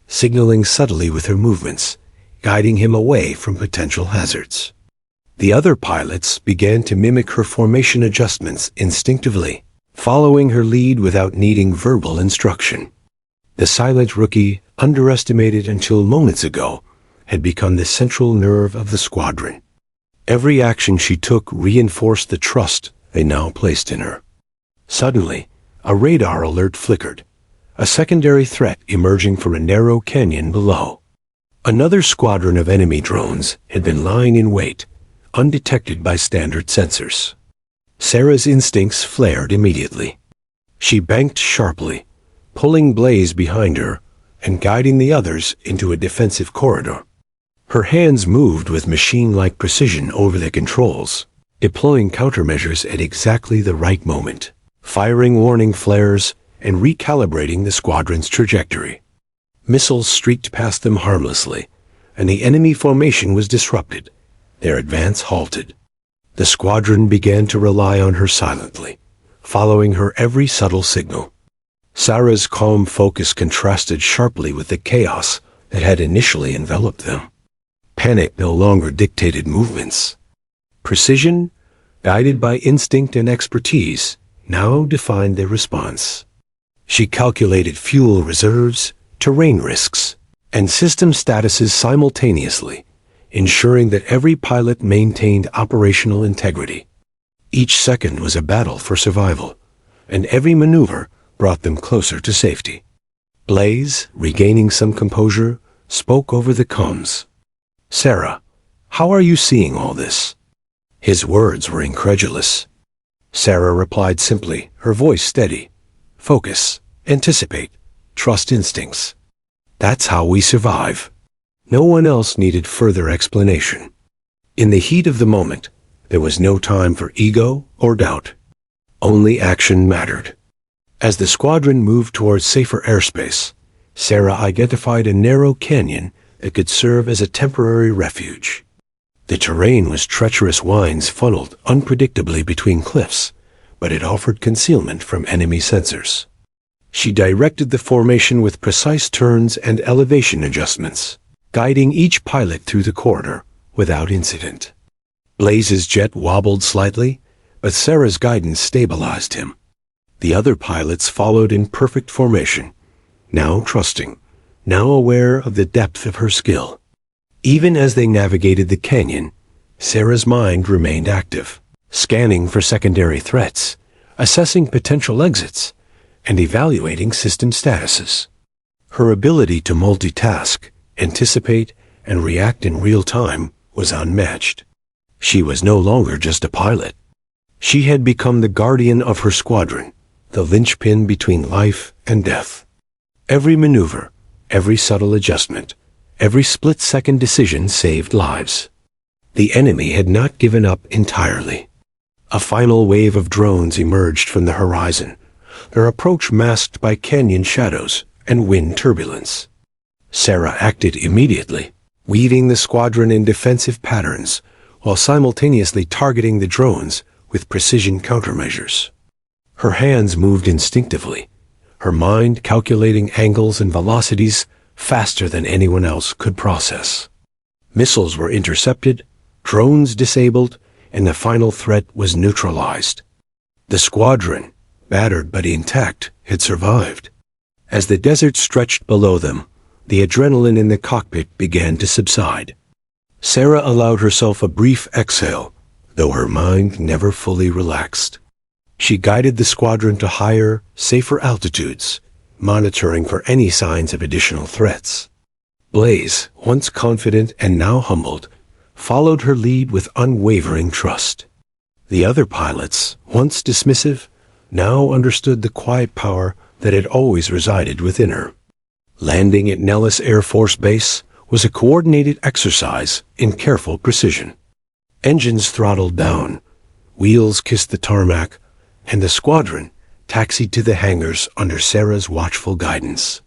signaling subtly with her movements, guiding him away from potential hazards. The other pilots began to mimic her formation adjustments instinctively, following her lead without needing verbal instruction. The silent rookie, underestimated until moments ago, had become the central nerve of the squadron. Every action she took reinforced the trust they now placed in her. Suddenly, a radar alert flickered, a secondary threat emerging from a narrow canyon below. Another squadron of enemy drones had been lying in wait, undetected by standard sensors. Sarah's instincts flared immediately. She banked sharply, pulling Blaze behind her and guiding the others into a defensive corridor. Her hands moved with machine-like precision over the controls, deploying countermeasures at exactly the right moment, firing warning flares and recalibrating the squadron's trajectory. Missiles streaked past them harmlessly, and the enemy formation was disrupted, their advance halted. The squadron began to rely on her silently, following her every subtle signal. Sarah's calm focus contrasted sharply with the chaos that had initially enveloped them. Panic no longer dictated movements. Precision, guided by instinct and expertise, now defined their response. She calculated fuel reserves, terrain risks, and system statuses simultaneously, ensuring that every pilot maintained operational integrity. Each second was a battle for survival, and every maneuver brought them closer to safety. Blaze, regaining some composure, spoke over the comms. "Sarah, how are you seeing all this?" His words were incredulous. Sarah replied simply, her voice steady. "Focus, anticipate, trust instincts. That's how we survive." No one else needed further explanation. In the heat of the moment, There was no time for ego or doubt. Only action mattered. As the squadron moved towards safer airspace, Sarah identified a narrow canyon that could serve as a temporary refuge. The terrain was treacherous winds funneled unpredictably between cliffs, but it offered concealment from enemy sensors. She directed the formation with precise turns and elevation adjustments, guiding each pilot through the corridor without incident. Blaze's jet wobbled slightly, but Sarah's guidance stabilized him. The other pilots followed in perfect formation, now trusting, now aware of the depth of her skill. Even as they navigated the canyon, Sarah's mind remained active, scanning for secondary threats, assessing potential exits, and evaluating system statuses. Her ability to multitask, anticipate, and react in real time was unmatched. She was no longer just a pilot. She had become the guardian of her squadron, the linchpin between life and death. Every maneuver, every subtle adjustment, every split-second decision saved lives. The enemy had not given up entirely. A final wave of drones emerged from the horizon, their approach masked by canyon shadows and wind turbulence. Sarah acted immediately, weaving the squadron in defensive patterns while simultaneously targeting the drones with precision countermeasures. Her hands moved instinctively, her mind calculating angles and velocities faster than anyone else could process. Missiles were intercepted, drones disabled, and the final threat was neutralized. The squadron, battered but intact, had survived. As the desert stretched below them, the adrenaline in the cockpit began to subside. Sarah allowed herself a brief exhale, though her mind never fully relaxed. She guided the squadron to higher, safer altitudes, monitoring for any signs of additional threats. Blaze, once confident and now humbled, followed her lead with unwavering trust. The other pilots, once dismissive, now understood the quiet power that had always resided within her. Landing at Nellis Air Force Base was a coordinated exercise in careful precision. Engines throttled down, wheels kissed the tarmac, and the squadron taxied to the hangars under Sarah's watchful guidance.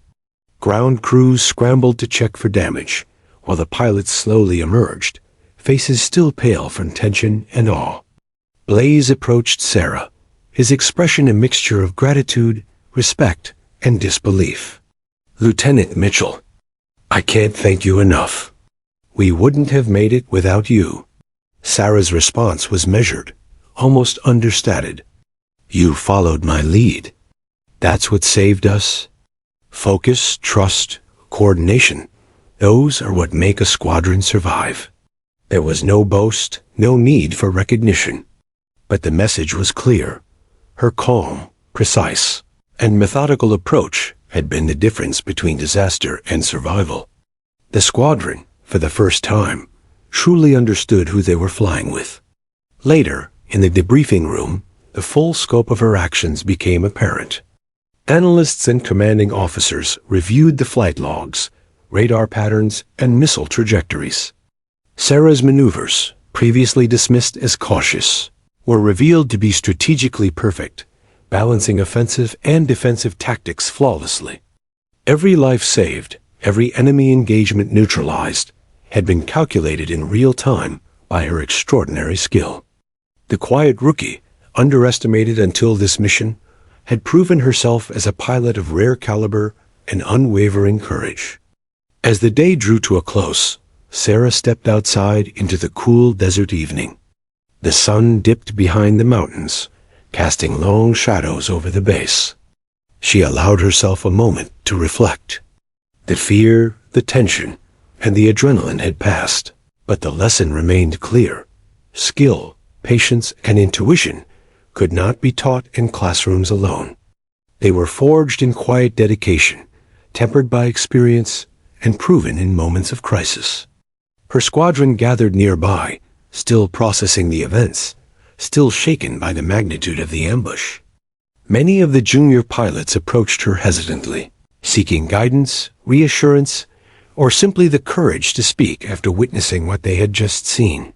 Ground crews scrambled to check for damage, while the pilots slowly emerged, faces still pale from tension and awe. Blaze approached Sarah, his expression a mixture of gratitude, respect, and disbelief. "Lieutenant Mitchell, I can't thank you enough. We wouldn't have made it without you." Sarah's response was measured, almost understated. "You followed my lead. That's what saved us. Focus, trust, coordination, those are what make a squadron survive." There was no boast, no need for recognition. But the message was clear. Her calm, precise, and methodical approach had been the difference between disaster and survival. The squadron, for the first time, truly understood who they were flying with. Later, in the debriefing room, the full scope of her actions became apparent. Analysts and commanding officers reviewed the flight logs, radar patterns, and missile trajectories. Sarah's maneuvers, previously dismissed as cautious, were revealed to be strategically perfect, balancing offensive and defensive tactics flawlessly. Every life saved, every enemy engagement neutralized, had been calculated in real time by her extraordinary skill. The quiet rookie, underestimated until this mission, had proven herself as a pilot of rare caliber and unwavering courage. As the day drew to a close, Sarah stepped outside into the cool desert evening. The sun dipped behind the mountains, casting long shadows over the base. She allowed herself a moment to reflect. The fear, the tension, and the adrenaline had passed, but the lesson remained clear. Skill, patience, and intuition could not be taught in classrooms alone. They were forged in quiet dedication, tempered by experience, and proven in moments of crisis. Her squadron gathered nearby, still processing the events, still shaken by the magnitude of the ambush. Many of the junior pilots approached her hesitantly, seeking guidance, reassurance, or simply the courage to speak after witnessing what they had just seen.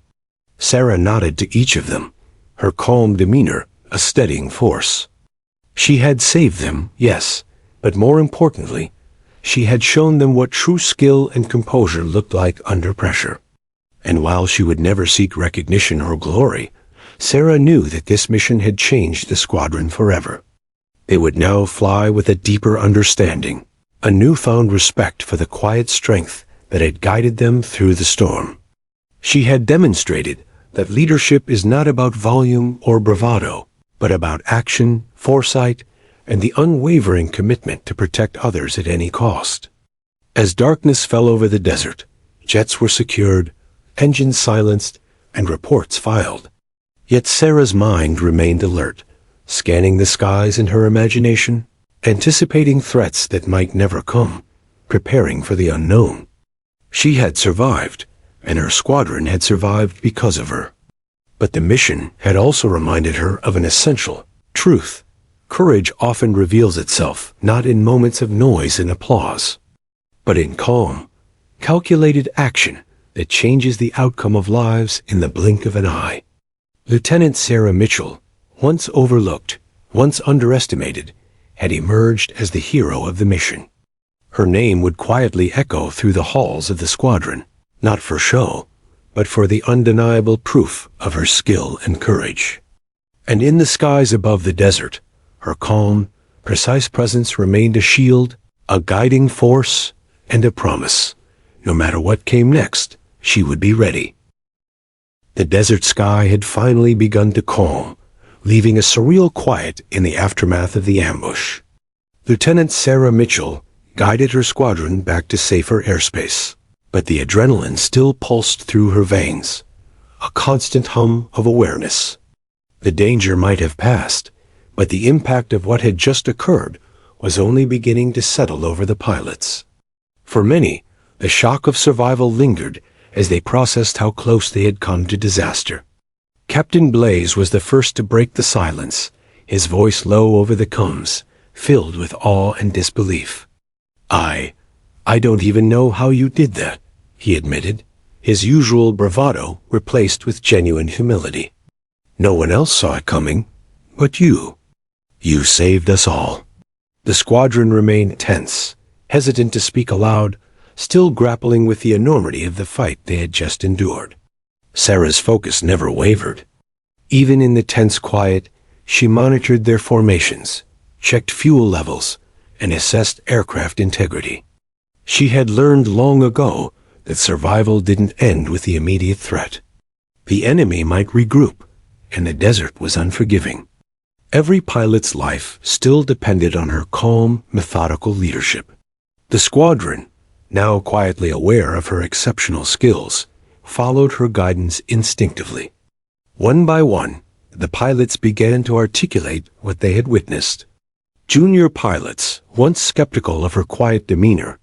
Sarah nodded to each of them, her calm demeanor a steadying force. She had saved them, yes, but more importantly, she had shown them what true skill and composure looked like under pressure. And while she would never seek recognition or glory, Sarah knew that this mission had changed the squadron forever. They would now fly with a deeper understanding, a newfound respect for the quiet strength that had guided them through the storm. She had demonstrated that leadership is not about volume or bravado, but about action, foresight, and the unwavering commitment to protect others at any cost. As darkness fell over the desert, jets were secured, engines silenced, and reports filed. Yet Sarah's mind remained alert, scanning the skies in her imagination, anticipating threats that might never come, preparing for the unknown. She had survived, and her squadron had survived because of her. But the mission had also reminded her of an essential truth. Courage often reveals itself not in moments of noise and applause, but in calm, calculated action that changes the outcome of lives in the blink of an eye. Lieutenant Sarah Mitchell, once overlooked, once underestimated, had emerged as the hero of the mission. Her name would quietly echo through the halls of the squadron, not for show, but for the undeniable proof of her skill and courage. And in the skies above the desert, her calm, precise presence remained a shield, a guiding force, and a promise. No matter what came next, she would be ready. The desert sky had finally begun to calm, leaving a surreal quiet in the aftermath of the ambush. Lieutenant Sarah Mitchell guided her squadron back to safer airspace, but the adrenaline still pulsed through her veins, a constant hum of awareness. The danger might have passed, but the impact of what had just occurred was only beginning to settle over the pilots. For many, the shock of survival lingered as they processed how close they had come to disaster. Captain Blaze was the first to break the silence, his voice low over the comms, filled with awe and disbelief. I don't even know how you did that," he admitted, his usual bravado replaced with genuine humility. "No one else saw it coming, but you. You saved us all." The squadron remained tense, hesitant to speak aloud, still grappling with the enormity of the fight they had just endured. Sarah's focus never wavered. Even in the tense quiet, she monitored their formations, checked fuel levels, and assessed aircraft integrity. She had learned long ago that survival didn't end with the immediate threat. The enemy might regroup, and the desert was unforgiving. Every pilot's life still depended on her calm, methodical leadership. The squadron, now quietly aware of her exceptional skills, followed her guidance instinctively. One by one, the pilots began to articulate what they had witnessed. Junior pilots, once skeptical of her quiet demeanor,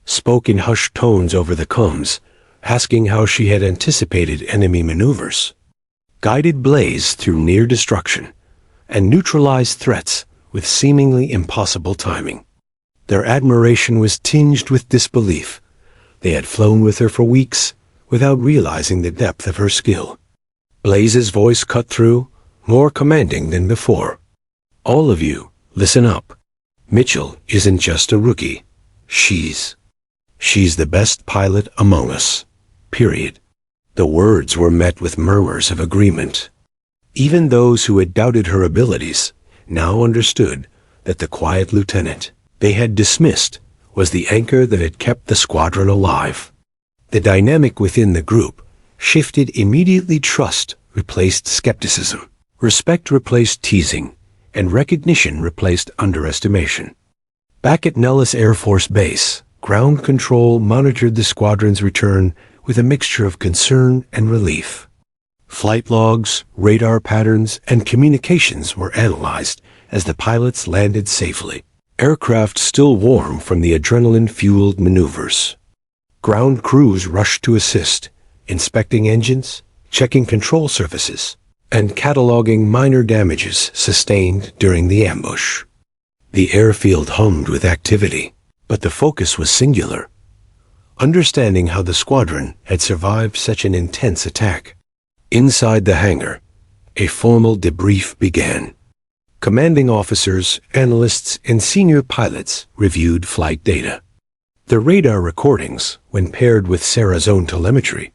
spoke in hushed tones over the comms, asking how she had anticipated enemy maneuvers, guided Blaze through near destruction, and neutralized threats with seemingly impossible timing. Their admiration was tinged with disbelief. They had flown with her for weeks without realizing the depth of her skill. Blaze's voice cut through, more commanding than before. "All of you, listen up. Mitchell isn't just a rookie. She's the best pilot among us. Period." The words were met with murmurs of agreement. Even those who had doubted her abilities now understood that the quiet lieutenant they had dismissed was the anchor that had kept the squadron alive. The dynamic within the group shifted immediately. Trust replaced skepticism, respect replaced teasing, and recognition replaced underestimation. Back at Nellis Air Force Base, ground control monitored the squadron's return with a mixture of concern and relief. Flight logs, radar patterns, and communications were analyzed as the pilots landed safely, aircraft still warm from the adrenaline-fueled maneuvers. Ground crews rushed to assist, inspecting engines, checking control surfaces, and cataloging minor damages sustained during the ambush. The airfield hummed with activity, but the focus was singular: understanding how the squadron had survived such an intense attack. Inside the hangar, a formal debrief began. Commanding officers, analysts, and senior pilots reviewed flight data. The radar recordings, when paired with Sarah's own telemetry,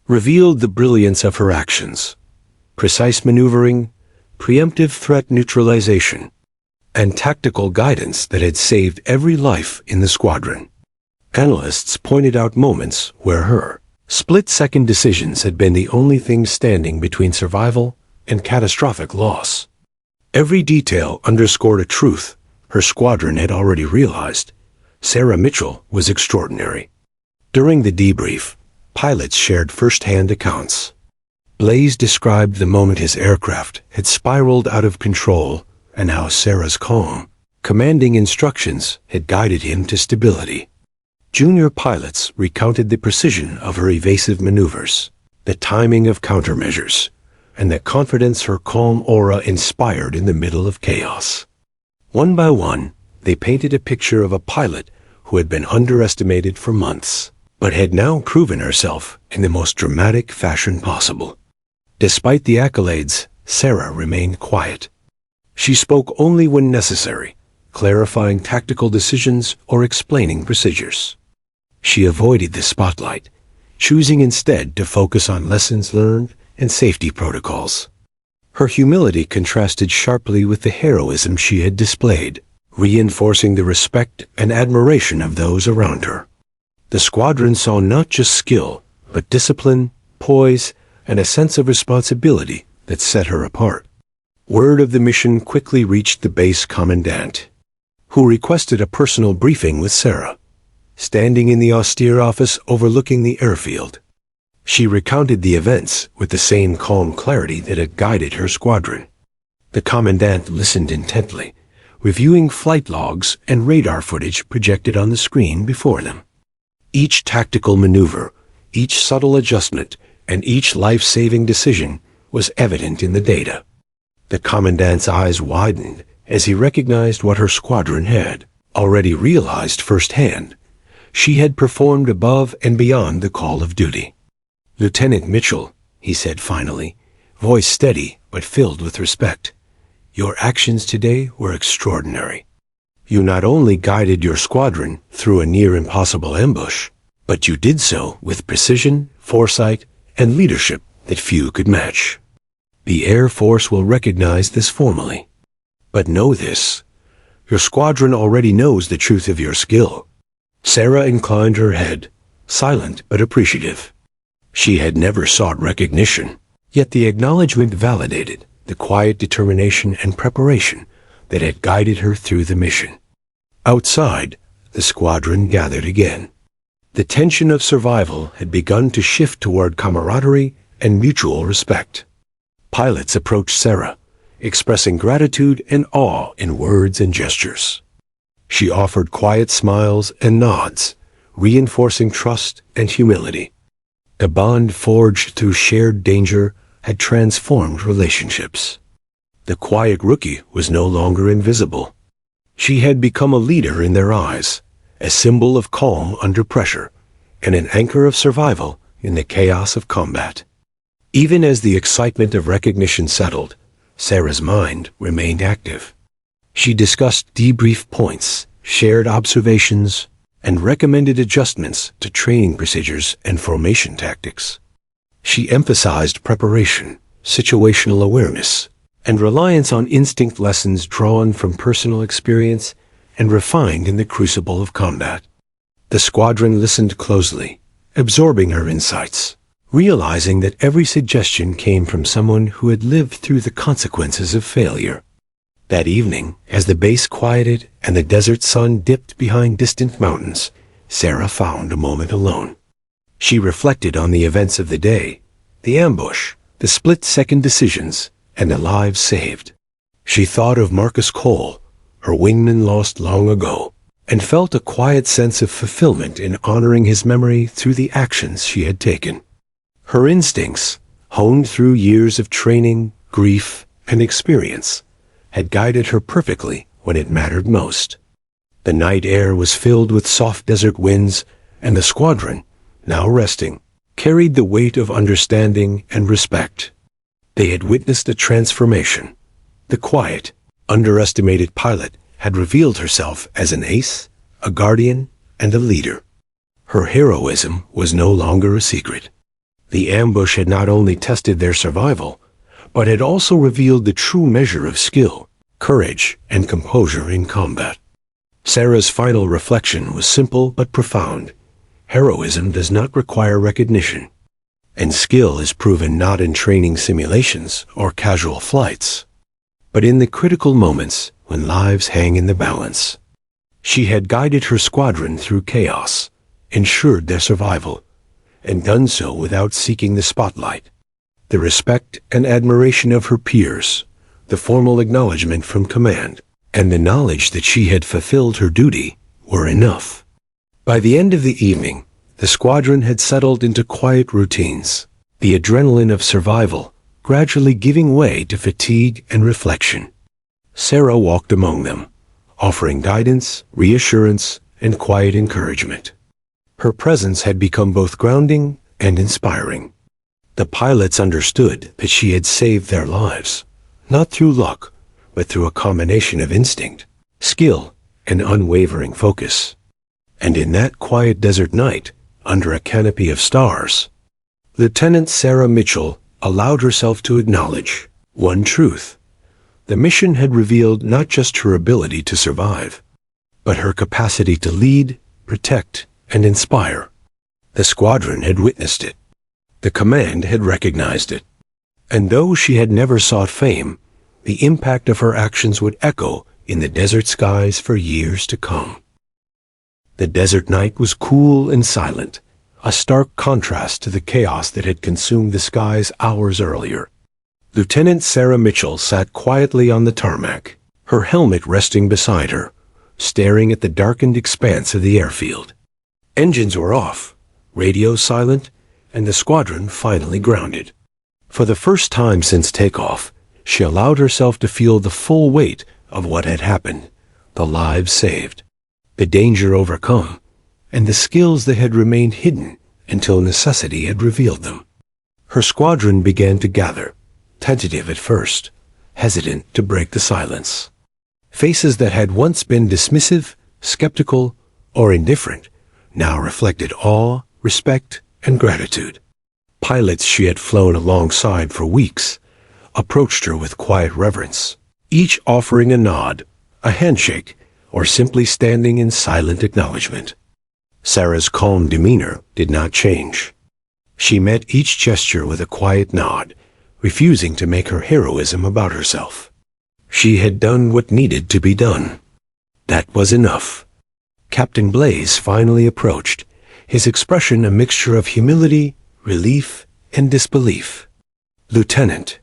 revealed the brilliance of her actions: precise maneuvering, preemptive threat neutralization, and tactical guidance that had saved every life in the squadron. Analysts pointed out moments where her split-second decisions had been the only thing standing between survival and catastrophic loss. Every detail underscored a truth her squadron had already realized: Sarah Mitchell was extraordinary. During the debrief, pilots shared first-hand accounts. Blaze described the moment his aircraft had spiraled out of control and how Sarah's calm, commanding instructions had guided him to stability. Junior pilots recounted the precision of her evasive maneuvers, the timing of countermeasures, and the confidence her calm aura inspired in the middle of chaos. One by one, they painted a picture of a pilot who had been underestimated for months, but had now proven herself in the most dramatic fashion possible. Despite the accolades, Sarah remained quiet. She spoke only when necessary, clarifying tactical decisions or explaining procedures. She avoided the spotlight, choosing instead to focus on lessons learned and safety protocols. Her humility contrasted sharply with the heroism she had displayed, reinforcing the respect and admiration of those around her. The squadron saw not just skill, but discipline, poise, and a sense of responsibility that set her apart. Word of the mission quickly reached the base commandant, who requested a personal briefing with Sarah. Standing in the austere office overlooking the airfield, she recounted the events with the same calm clarity that had guided her squadron. The commandant listened intently, reviewing flight logs and radar footage projected on the screen before them. Each tactical maneuver, each subtle adjustment, and each life-saving decision was evident in the data. The commandant's eyes widened as he recognized what her squadron had already realized firsthand. She had performed above and beyond the call of duty. "Lieutenant Mitchell," he said finally, voice steady but filled with respect, "your actions today were extraordinary. You not only guided your squadron through a near-impossible ambush, but you did so with precision, foresight, and leadership that few could match. The Air Force will recognize this formally. But know this: your squadron already knows the truth of your skill." Sarah inclined her head, silent but appreciative. She had never sought recognition, yet the acknowledgement validated the quiet determination and preparation that had guided her through the mission. Outside, the squadron gathered again. The tension of survival had begun to shift toward camaraderie and mutual respect. Pilots approached Sarah, expressing gratitude and awe in words and gestures. She offered quiet smiles and nods, reinforcing trust and humility. The bond forged through shared danger had transformed relationships. The quiet rookie was no longer invisible. She had become a leader in their eyes, a symbol of calm under pressure, and an anchor of survival in the chaos of combat. Even as the excitement of recognition settled, Sarah's mind remained active. She discussed debrief points, shared observations, and recommended adjustments to training procedures and formation tactics. She emphasized preparation, situational awareness, and reliance on instinct lessons drawn from personal experience and refined in the crucible of combat. The squadron listened closely, absorbing her insights, realizing that every suggestion came from someone who had lived through the consequences of failure. That evening, as the base quieted and the desert sun dipped behind distant mountains, Sarah found a moment alone. She reflected on the events of the day, the ambush, the split-second decisions, and the lives saved. She thought of Marcus Cole, her wingman lost long ago, and felt a quiet sense of fulfillment in honoring his memory through the actions she had taken. Her instincts, honed through years of training, grief, and experience, had guided her perfectly when it mattered most. The night air was filled with soft desert winds, and the squadron, now resting, carried the weight of understanding and respect. They had witnessed a transformation. The quiet, underestimated pilot had revealed herself as an ace, a guardian, and a leader. Her heroism was no longer a secret. The ambush had not only tested their survival, but had also revealed the true measure of skill, courage, and composure in combat. Sarah's final reflection was simple but profound. Heroism does not require recognition, and skill is proven not in training simulations or casual flights, but in the critical moments when lives hang in the balance. She had guided her squadron through chaos, ensured their survival, and done so without seeking the spotlight. The respect and admiration of her peers, the formal acknowledgement from command, and the knowledge that she had fulfilled her duty were enough. By the end of the evening, the squadron had settled into quiet routines, the adrenaline of survival gradually giving way to fatigue and reflection. Sarah walked among them, offering guidance, reassurance, and quiet encouragement. Her presence had become both grounding and inspiring. The pilots understood that she had saved their lives, not through luck, but through a combination of instinct, skill, and unwavering focus. And in that quiet desert night, under a canopy of stars, Lieutenant Sarah Mitchell allowed herself to acknowledge one truth. The mission had revealed not just her ability to survive, but her capacity to lead, protect, and inspire. The squadron had witnessed it. The command had recognized it. And though she had never sought fame, the impact of her actions would echo in the desert skies for years to come. The desert night was cool and silent, a stark contrast to the chaos that had consumed the skies hours earlier. Lieutenant Sarah Mitchell sat quietly on the tarmac, her helmet resting beside her, staring at the darkened expanse of the airfield. Engines were off, radio silent, and the squadron finally grounded. For the first time since takeoff, she allowed herself to feel the full weight of what had happened, the lives saved, the danger overcome, and the skills that had remained hidden until necessity had revealed them. Her squadron began to gather, tentative at first, hesitant to break the silence. Faces that had once been dismissive, skeptical, or indifferent now reflected awe, respect, and gratitude. Pilots she had flown alongside for weeks approached her with quiet reverence, each offering a nod, a handshake, or simply standing in silent acknowledgement. Sarah's calm demeanor did not change. She met each gesture with a quiet nod, refusing to make her heroism about herself. She had done what needed to be done. That was enough. Captain Blaze finally approached, his expression a mixture of humility, relief, and disbelief. "Lieutenant,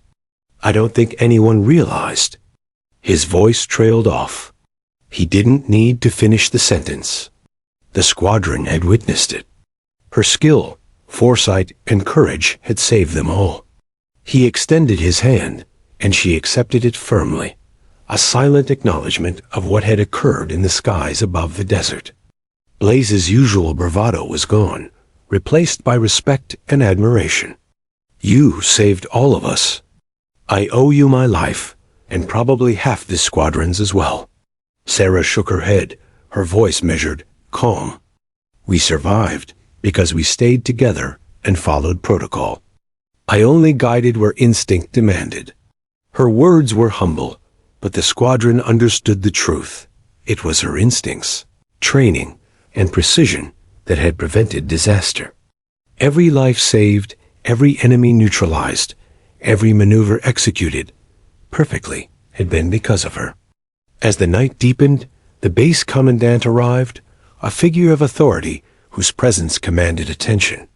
I don't think anyone realized." His voice trailed off. He didn't need to finish the sentence. The squadron had witnessed it. Her skill, foresight, and courage had saved them all. He extended his hand, and she accepted it firmly, a silent acknowledgement of what had occurred in the skies above the desert. Blaze's usual bravado was gone, replaced by respect and admiration. "You saved all of us. I owe you my life, and probably half this squadron's as well." Sarah shook her head, her voice measured, calm. "We survived because we stayed together and followed protocol. I only guided where instinct demanded." Her words were humble, but the squadron understood the truth. It was her instincts, training, and precision that had prevented disaster. Every life saved, every enemy neutralized, every maneuver executed perfectly had been because of her. As the night deepened, the base commandant arrived, a figure of authority whose presence commanded attention.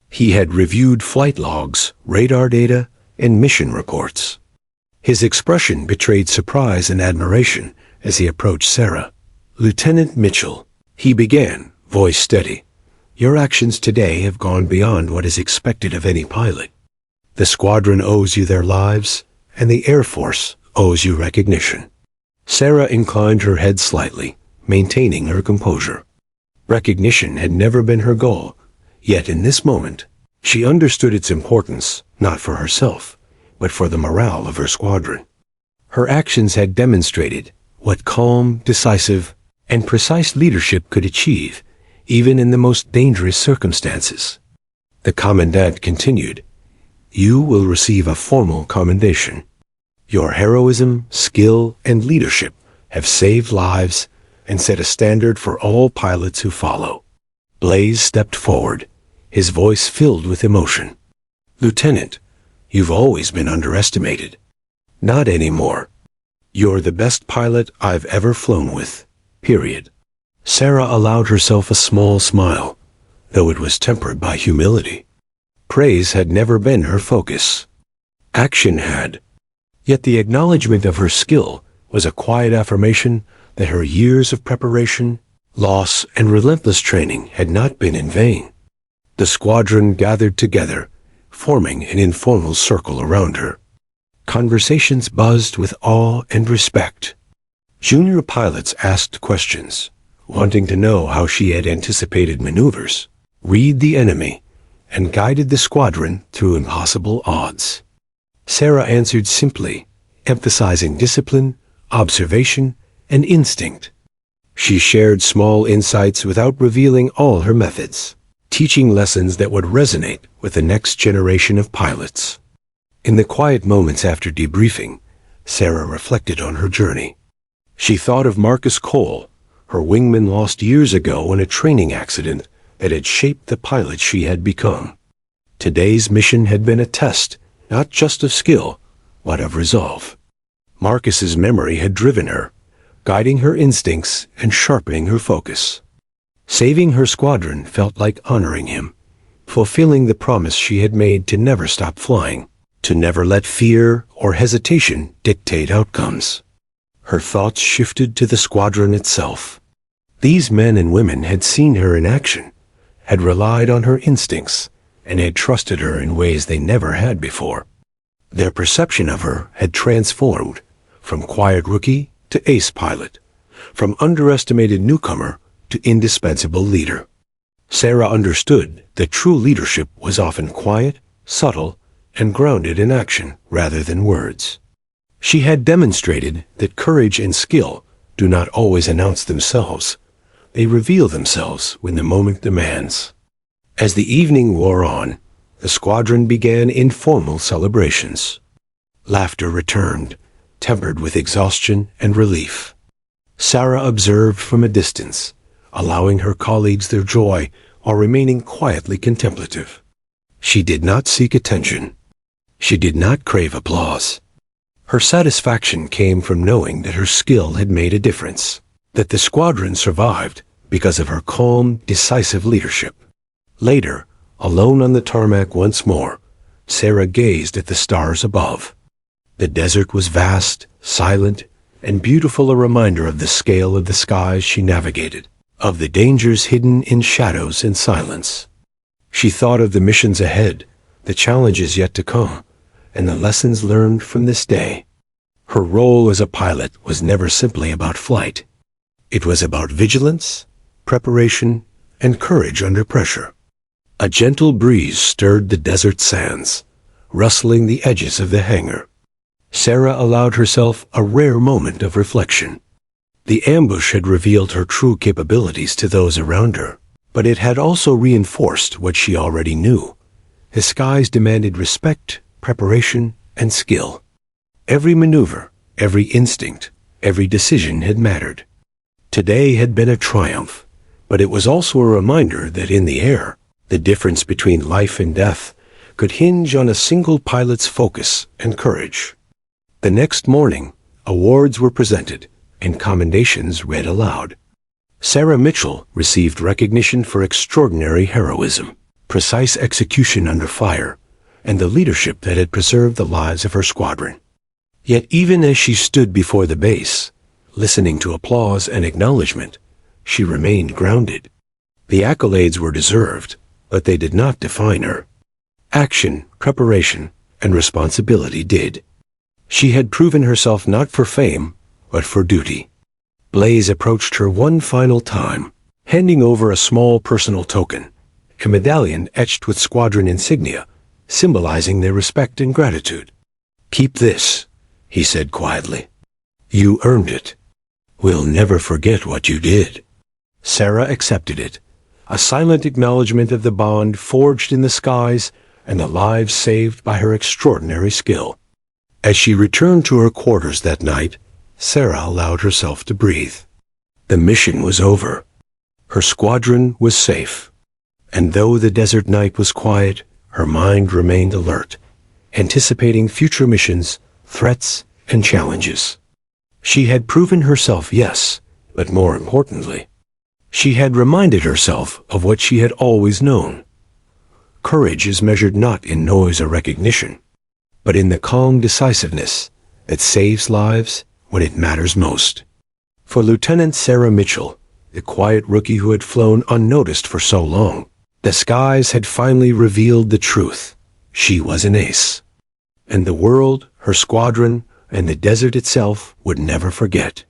He had reviewed flight logs, radar data, and mission reports. His expression betrayed surprise and admiration as he approached Sarah. "Lieutenant Mitchell," he began, voice steady, "your actions today have gone beyond what is expected of any pilot. The squadron owes you their lives, and the Air Force owes you recognition." Sarah inclined her head slightly, maintaining her composure. Recognition had never been her goal, yet in this moment, She understood its importance, not for herself, but for the morale of her squadron. Her actions had demonstrated what calm, decisive, and precise leadership could achieve, even in the most dangerous circumstances. The commandant continued, "You will receive a formal commendation. Your heroism, skill, and leadership have saved lives and set a standard for all pilots who follow." Blaze stepped forward, his voice filled with emotion. "Lieutenant, you've always been underestimated. Not anymore. You're the best pilot I've ever flown with, period." Sarah allowed herself a small smile, though it was tempered by humility. Praise had never been her focus. Action had. Yet the acknowledgement of her skill was a quiet affirmation that her years of preparation, loss, and relentless training had not been in vain. The squadron gathered together, forming an informal circle around her. Conversations buzzed with awe and respect. Junior pilots asked questions, wanting to know how she had anticipated maneuvers, read the enemy, and guided the squadron through impossible odds. Sarah answered simply, emphasizing discipline, observation, and instinct. She shared small insights without revealing all her methods, teaching lessons that would resonate with the next generation of pilots. In the quiet moments after debriefing, Sarah reflected on her journey. She thought of Marcus Cole, her wingman lost years ago in a training accident that had shaped the pilot she had become. Today's mission had been a test, not just of skill, but of resolve. Marcus's memory had driven her, guiding her instincts and sharpening her focus. Saving her squadron felt like honoring him, fulfilling the promise she had made to never stop flying, to never let fear or hesitation dictate outcomes. Her thoughts shifted to the squadron itself. These men and women had seen her in action, had relied on her instincts, and had trusted her in ways they never had before. Their perception of her had transformed from quiet rookie to ace pilot, from underestimated newcomer to indispensable leader. Sarah understood that true leadership was often quiet, subtle, and grounded in action rather than words. She had demonstrated that courage and skill do not always announce themselves. They reveal themselves when the moment demands. As the evening wore on, the squadron began informal celebrations. Laughter returned, tempered with exhaustion and relief. Sarah observed from a distance, allowing her colleagues their joy while remaining quietly contemplative. She did not seek attention. She did not crave applause. Her satisfaction came from knowing that her skill had made a difference, that the squadron survived because of her calm, decisive leadership. Later, alone on the tarmac once more, Sarah gazed at the stars above. The desert was vast, silent, and beautiful, a reminder of the scale of the skies she navigated, of the dangers hidden in shadows and silence. She thought of the missions ahead, the challenges yet to come, and the lessons learned from this day. Her role as a pilot was never simply about flight. It was about vigilance, preparation, and courage under pressure. A gentle breeze stirred the desert sands, rustling the edges of the hangar. Sarah allowed herself a rare moment of reflection. The ambush had revealed her true capabilities to those around her, but it had also reinforced what she already knew. The skies demanded respect, preparation, and skill. Every maneuver, every instinct, every decision had mattered. Today had been a triumph, but it was also a reminder that in the air, the difference between life and death could hinge on a single pilot's focus and courage. The next morning, awards were presented and commendations read aloud. Sarah Mitchell received recognition for extraordinary heroism, precise execution under fire, and the leadership that had preserved the lives of her squadron. Yet even as she stood before the base, listening to applause and acknowledgement, she remained grounded. The accolades were deserved, but they did not define her. Action, preparation, and responsibility did. She had proven herself not for fame, but for duty. Blaze approached her one final time, handing over a small personal token, a medallion etched with Squadron insignia, symbolizing their respect and gratitude. "Keep this," he said quietly. "You earned it. We'll never forget what you did." Sarah accepted it, a silent acknowledgement of the bond forged in the skies and the lives saved by her extraordinary skill. As she returned to her quarters that night, Sarah allowed herself to breathe. The mission was over. Her squadron was safe. And though the desert night was quiet, her mind remained alert, anticipating future missions, threats, and challenges. She had proven herself, yes, but more importantly, she had reminded herself of what she had always known. Courage is measured not in noise or recognition, but in the calm decisiveness that saves lives when it matters most. For Lieutenant Sarah Mitchell, the quiet rookie who had flown unnoticed for so long, the skies had finally revealed the truth. She was an ace. And the world, her squadron, and the desert itself would never forget.